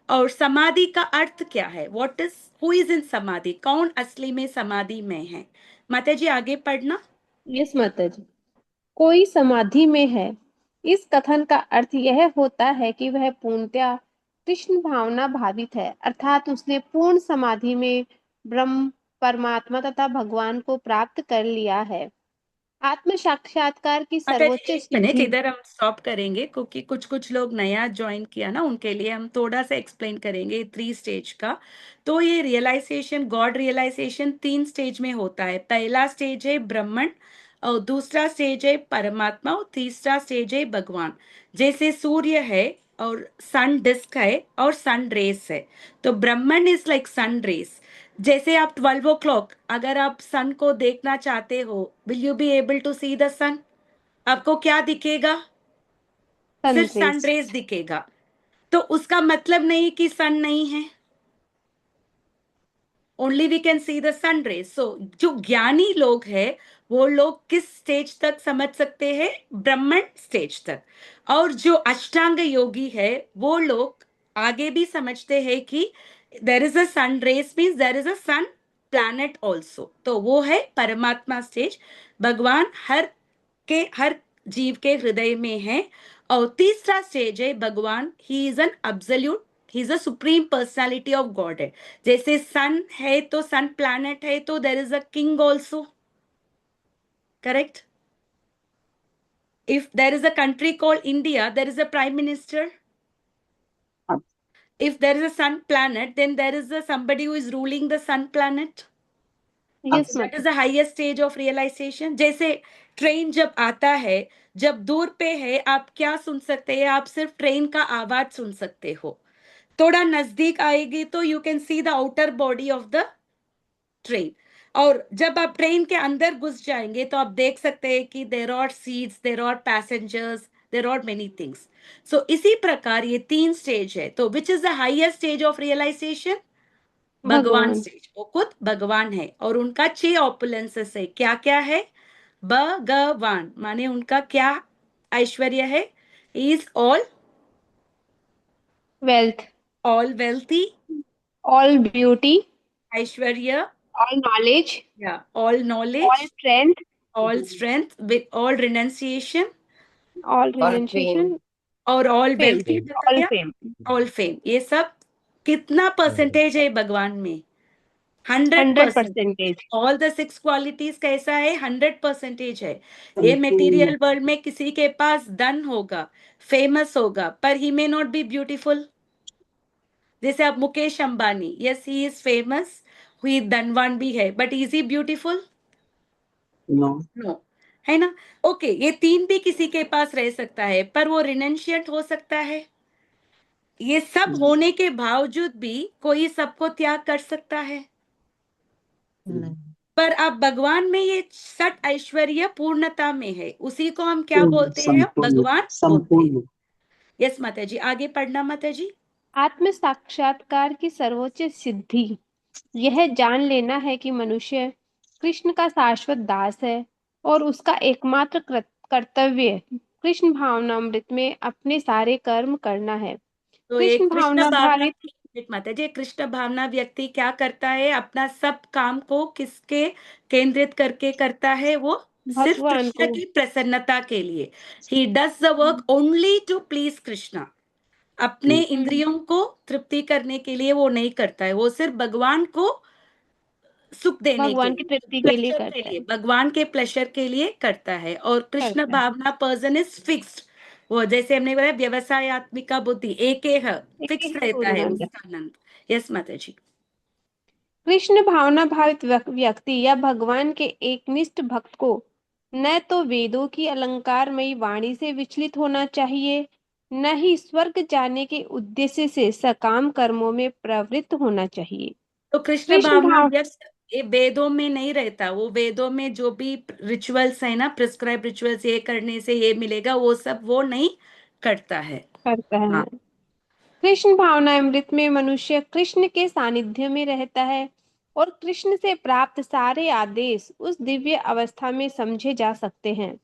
और समाधि का अर्थ क्या है, what is, who is in समाधि, कौन असली में समाधि में है? माता जी आगे पढ़ना। यस माता जी। कोई समाधि में है, इस कथन का अर्थ यह होता है कि वह पूर्णतया कृष्ण भावना भावित है, अर्थात उसने पूर्ण समाधि में ब्रह्म, परमात्मा तथा भगवान को प्राप्त कर लिया है। आत्म साक्षात्कार की माता जी सर्वोच्च एक मिनट, सिद्धि। इधर हम स्टॉप करेंगे क्योंकि कुछ कुछ लोग नया ज्वाइन किया ना, उनके लिए हम थोड़ा सा एक्सप्लेन करेंगे 3 स्टेज का। तो ये रियलाइजेशन, गॉड रियलाइजेशन 3 स्टेज में होता है। पहला स्टेज है ब्रह्मन, और दूसरा स्टेज है परमात्मा, और तीसरा स्टेज है भगवान। जैसे सूर्य है और सन डिस्क है और सन रेस है, तो ब्रह्मन इज लाइक सन रेस। जैसे आप 12 o'clock अगर आप सन को देखना चाहते हो, will you be able to see the sun? आपको क्या दिखेगा? सिर्फ सन सनरेज। रेज दिखेगा। तो उसका मतलब नहीं कि सन नहीं है, only we can see the sun rays. So जो ज्ञानी लोग हैं वो लोग किस स्टेज तक समझ सकते हैं? ब्रह्मण स्टेज तक। और जो अष्टांग योगी है वो लोग आगे भी समझते हैं कि there is a sun rays, means there is a sun planet also. तो वो है परमात्मा स्टेज। भगवान हर जीव के हृदय में है। और तीसरा स्टेज है भगवान, he is an absolute, he is a supreme personality of God है। जैसे सन है तो सन प्लैनेट है, तो देर is a king also, correct? If there is a country called India, there is a prime minister. If there is a sun planet, then there is somebody who is ruling the sun planet. Yes That is माता। the highest stage of realization. जैसे train जब आता है, जब दूर पे है, आप क्या सुन सकते हैं? आप सिर्फ ट्रेन का आवाज सुन सकते हो। थोड़ा नजदीक आएगी तो you can see the outer body of the train. और जब आप ट्रेन के अंदर घुस जाएंगे तो आप देख सकते हैं कि there are seats, there are passengers, there are many things. So इसी प्रकार ये 3 स्टेज है। तो which is the highest stage of realisation? भगवान भगवान। स्टेज। वो खुद भगवान है और उनका 6 ऑपुलेंसेस है। क्या क्या है? भगवान माने उनका क्या ऐश्वर्य है? Is wealth. All wealthy, all beauty. ऐश्वर्य, ऑल नॉलेज। या all all knowledge, strength. all strength, with all renunciation, all और फेम। रिनंसिएशन। और all फेम। wealthy ऑल बताया, फेम। all fame। ये सब कितना परसेंटेज है भगवान में? 100%। 100%। ऑल द 6 क्वालिटीज कैसा है? 100% है। ये मेटीरियल वर्ल्ड में किसी के पास धन होगा, फेमस होगा, पर he may not be beautiful. जैसे आप Mukesh Ambani, yes he is famous, हुई धनवान भी है, but is he beautiful? No. No, है ना? ओके, ये 3 भी किसी के पास रह सकता है, पर वो रिनंशिएट हो सकता है। ये सब होने के बावजूद भी कोई सबको त्याग कर सकता है। नहीं। पर अब भगवान में ये सट ऐश्वर्य पूर्णता में है, उसी को हम क्या बोलते हैं? संपूर्ण भगवान बोलते हैं। संपूर्ण। यस माता जी, आगे पढ़ना माता जी। आत्म साक्षात्कार की सर्वोच्च सिद्धि यह जान लेना है कि मनुष्य कृष्ण का शाश्वत दास है और उसका एकमात्र कर्तव्य कृष्ण भावनामृत में अपने सारे कर्म करना है। तो कृष्ण एक कृष्ण भावना भावना, भावित। एक माता जी, कृष्ण भावना व्यक्ति क्या करता है? अपना सब काम को किसके केंद्रित करके करता है? वो सिर्फ भगवान कृष्ण को। की प्रसन्नता के लिए। He does the work only to please Krishna. अपने इंद्रियों को तृप्ति करने के लिए वो नहीं करता है, वो सिर्फ भगवान को सुख देने के भगवान की लिए, तृप्ति के लिए प्लेजर के करता लिए, है। भगवान के प्लेजर के लिए करता है। और कृष्ण करता है। भावना पर्सन इज फिक्स्ड। वो जैसे हमने बोला व्यवसायत्मिका बुद्धि, एक एक फिक्स ही रहता है पूर्ण। उसका आनंद। यस माता जी। कृष्ण भावना भावित व्यक्ति या भगवान के एकनिष्ठ भक्त को न तो वेदों की अलंकारमयी वाणी से विचलित होना चाहिए, न ही स्वर्ग जाने के उद्देश्य से सकाम कर्मों में प्रवृत्त होना चाहिए। तो कृष्ण कृष्ण भावना भाव। व्यक्त ये वेदों में नहीं रहता। वो वेदों में जो भी रिचुअल्स है ना, प्रिस्क्राइब रिचुअल्स, ये करने से ये मिलेगा, वो सब वो नहीं करता है। करता हाँ। है। कृष्ण भावनामृत में मनुष्य कृष्ण के सानिध्य में रहता है और कृष्ण से प्राप्त सारे आदेश उस दिव्य अवस्था में समझे जा सकते हैं।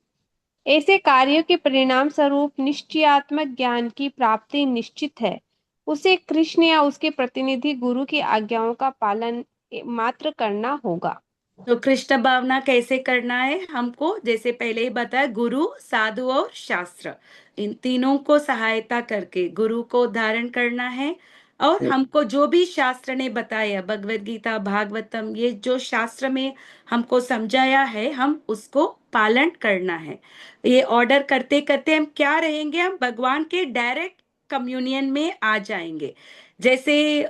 ऐसे कार्यों के परिणाम स्वरूप निश्चयात्मक ज्ञान की प्राप्ति निश्चित है। उसे कृष्ण या उसके प्रतिनिधि गुरु की आज्ञाओं का पालन मात्र करना होगा। तो कृष्ण भावना कैसे करना है हमको? जैसे पहले ही बताया, गुरु, साधु और शास्त्र, इन तीनों को सहायता करके गुरु को धारण करना है। और हमको जो भी शास्त्र ने बताया, भगवत गीता, भागवतम, ये जो शास्त्र में हमको समझाया है, हम उसको पालन करना है। ये ऑर्डर करते करते हम क्या रहेंगे? हम भगवान के डायरेक्ट कम्युनियन में आ जाएंगे। जैसे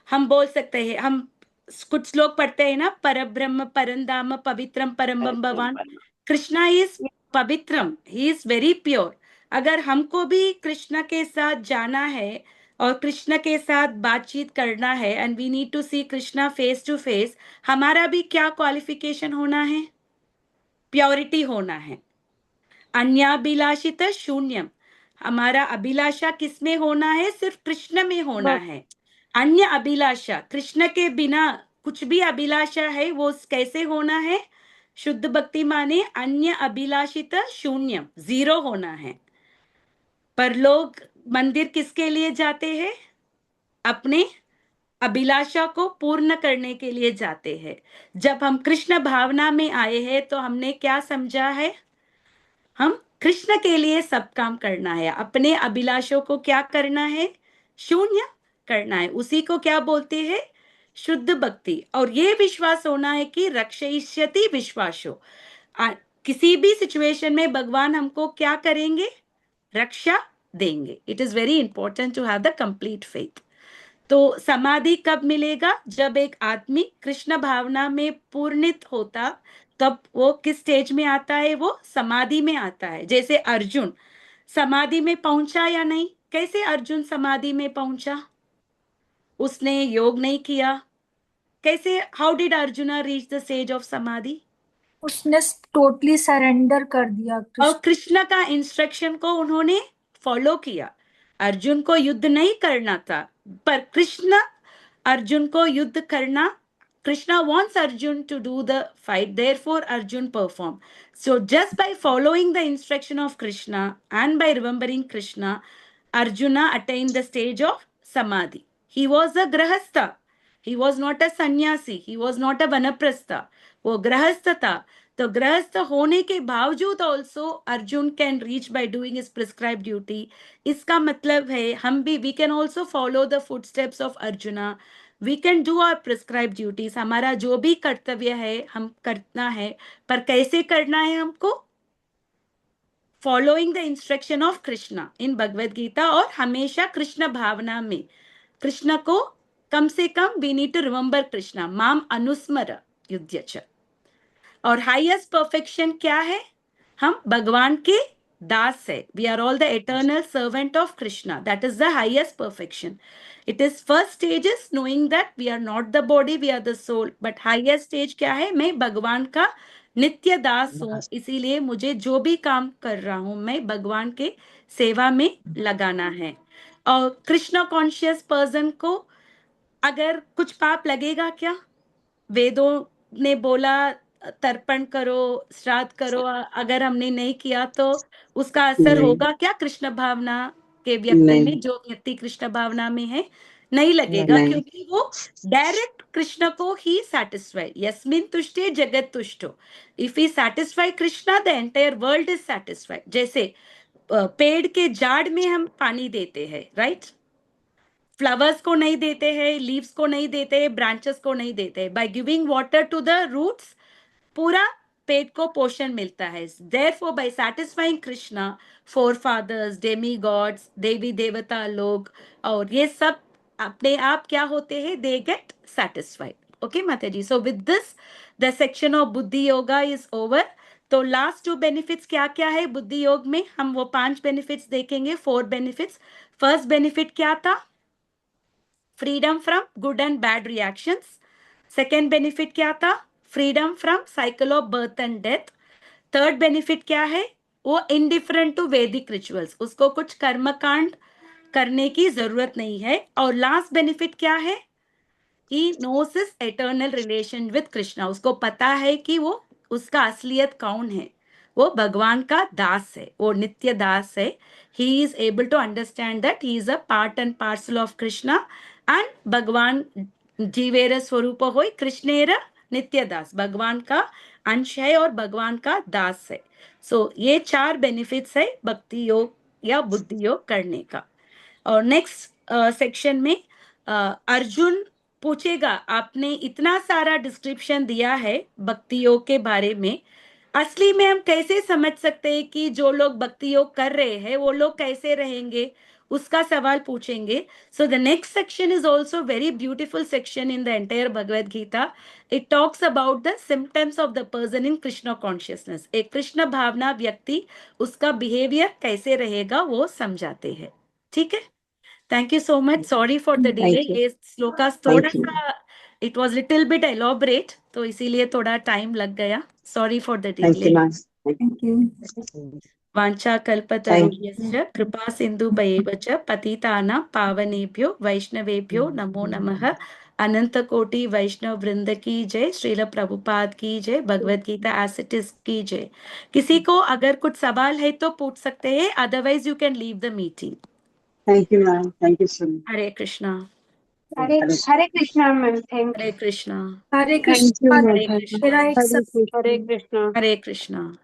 हम बोल सकते हैं, हम कुछ लोग पढ़ते हैं ना, परब्रह्म परंधाम पवित्रम परम भगवान। कृष्णा इज पवित्रम, ही इज वेरी प्योर। अगर हमको भी कृष्ण के साथ जाना है और कृष्ण के साथ बातचीत करना है, and we need to see Krishna face to face, हमारा भी क्या क्वालिफिकेशन होना है? प्योरिटी होना है। अन्याभिलाषित शून्यम, हमारा अभिलाषा किस में होना है? सिर्फ कृष्ण में होना बस। है। अन्य अभिलाषा, कृष्ण के बिना कुछ भी अभिलाषा है, वो कैसे होना है? शुद्ध भक्ति माने अन्य अभिलाषित शून्यम, 0 होना है। पर लोग मंदिर किसके लिए जाते हैं? अपने अभिलाषा को पूर्ण करने के लिए जाते हैं। जब हम कृष्ण भावना में आए हैं तो हमने क्या समझा है? हम कृष्ण के लिए सब काम करना है, अपने अभिलाषों को क्या करना है? शून्य करना है। उसी को क्या बोलते हैं? शुद्ध भक्ति। और ये विश्वास होना है कि रक्षयिष्यति विश्वासो, किसी भी सिचुएशन में भगवान हमको क्या करेंगे? रक्षा देंगे। It is very important to have the complete faith. तो समाधि कब मिलेगा? जब एक आदमी कृष्ण भावना में पूर्णित होता, तब वो किस स्टेज में आता है? वो समाधि में आता है। जैसे अर्जुन समाधि में पहुंचा या नहीं? कैसे अर्जुन समाधि में पहुंचा? उसने योग नहीं किया। कैसे? How did arjuna reach the stage of समाधि? उसने टोटली सरेंडर कर दिया और कृष्ण। कृष्ण का इंस्ट्रक्शन को उन्होंने फॉलो किया। अर्जुन को युद्ध नहीं करना था, पर कृष्ण अर्जुन को युद्ध करना, Krishna wants Arjun to do the fight, therefore Arjun performed. So just by following the instruction of Krishna and by remembering Krishna, Arjuna attained the stage of Samadhi. He was a grahastha. He was not a sannyasi. He was not a vanaprastha. वो गृहस्थ था। तो गृहस्थ होने के बावजूद also Arjun can reach by doing his prescribe duty. इसका मतलब है हम भी we can also follow the footsteps of Arjuna. We can do our prescribe duties. हमारा जो भी कर्तव्य है हम करना है, पर कैसे करना है हमको? Following the instruction of Krishna in Bhagavad Gita, और हमेशा कृष्ण भावना में। कृष्ण को कम से कम we need to remember Krishna, माम अनुस्मर युध्यच। और हाईएस्ट परफेक्शन क्या है? हम भगवान के दास है। We are all the eternal servant of Krishna, that is the highest perfection. It is first stage is knowing that we are not the body, we are the soul. But highest stage क्या है? मैं भगवान का नित्य दास हूं, इसीलिए मुझे जो भी काम कर रहा हूं मैं भगवान के सेवा में लगाना है। और कृष्ण कॉन्शियस पर्सन को अगर कुछ पाप लगेगा क्या? वेदों ने बोला तर्पण करो, श्राद्ध करो, अगर हमने नहीं किया तो उसका असर नहीं। होगा क्या कृष्ण भावना के व्यक्ति नहीं। में? जो व्यक्ति कृष्ण भावना में है नहीं लगेगा, नहीं। क्योंकि वो डायरेक्ट कृष्ण को ही सेटिस्फाई। यस्मिन तुष्टे जगत तुष्टो। If he satisfy Krishna, the entire world is satisfied. जैसे पेड़ के जाड़ में हम पानी देते हैं, राइट? फ्लावर्स को नहीं देते हैं, लीव्स को नहीं देते हैं, ब्रांचेस को नहीं देते हैं। By giving water to the roots पूरा पेट को पोषण मिलता है। Therefore by satisfying Krishna, forefathers, demigods, देवी देवता लोग और ये सब अपने आप क्या होते हैं? They get satisfied. ओके माता जी, so with this the section of buddhi yoga is over. तो लास्ट 2 बेनिफिट्स क्या क्या है बुद्धि योग में? हम वो 5 बेनिफिट्स देखेंगे, 4 बेनिफिट्स। फर्स्ट बेनिफिट क्या था? Freedom from good and bad reactions. Second benefit क्या था? Freedom from cycle of birth and death. Third benefit क्या है? वो इंडिफरेंट टू वैदिक रिचुअल्स, उसको कुछ कर्मकांड करने की जरूरत नहीं है। और लास्ट बेनिफिट क्या है? He knows his eternal relation with Krishna. उसको पता है कि वो उसका असलियत कौन है। वो भगवान का दास है, वो नित्य दास है। He is able to understand that he is a part and parcel of Krishna and भगवान जीवेर स्वरूप होय कृष्णेर नित्य दास, भगवान का अंश है और भगवान का दास है। सो ये 4 बेनिफिट्स है भक्ति योग या बुद्धि योग करने का। और नेक्स्ट सेक्शन में अर्जुन पूछेगा, आपने इतना सारा डिस्क्रिप्शन दिया है भक्ति योग के बारे में, असली में हम कैसे समझ सकते हैं कि जो लोग भक्ति योग कर रहे हैं वो लोग कैसे रहेंगे? उसका सवाल पूछेंगे। So the next section is also very beautiful section in the entire Bhagavad Gita. It talks about the symptoms of the person in Krishna consciousness. एक कृष्ण भावना व्यक्ति, उसका बिहेवियर कैसे रहेगा वो समझाते हैं। ठीक है, thank you so much. Sorry for the delay. Thank you. ये श्लोकास थोड़ा Thank you. सा it was little bit elaborate, तो इसीलिए थोड़ा टाइम लग गया। Sorry for the Thank you, delay. ma'am. Thank you. वांछा कल्पतरुभ्यश्च कृपा सिन्धुभ्येव च पतितानां पावनेभ्यो वैष्णवेभ्यो नमो नमः। अनंत कोटि वैष्णव वृंद की जय। श्रील प्रभुपाद की जय। Bhagavad Gita as it is की जय। किसी को अगर कुछ सवाल है तो पूछ सकते हैं, otherwise you can leave the meeting. Thank you, ma'am. Thank you so much. Hare Krishna. Hare Krishna ma'am, thank Hare Krishna Hare thank you Krishna. Hare Krishna मेरा एक हरे कृष्णा। हरे कृष्णा। हरे कृष्णा।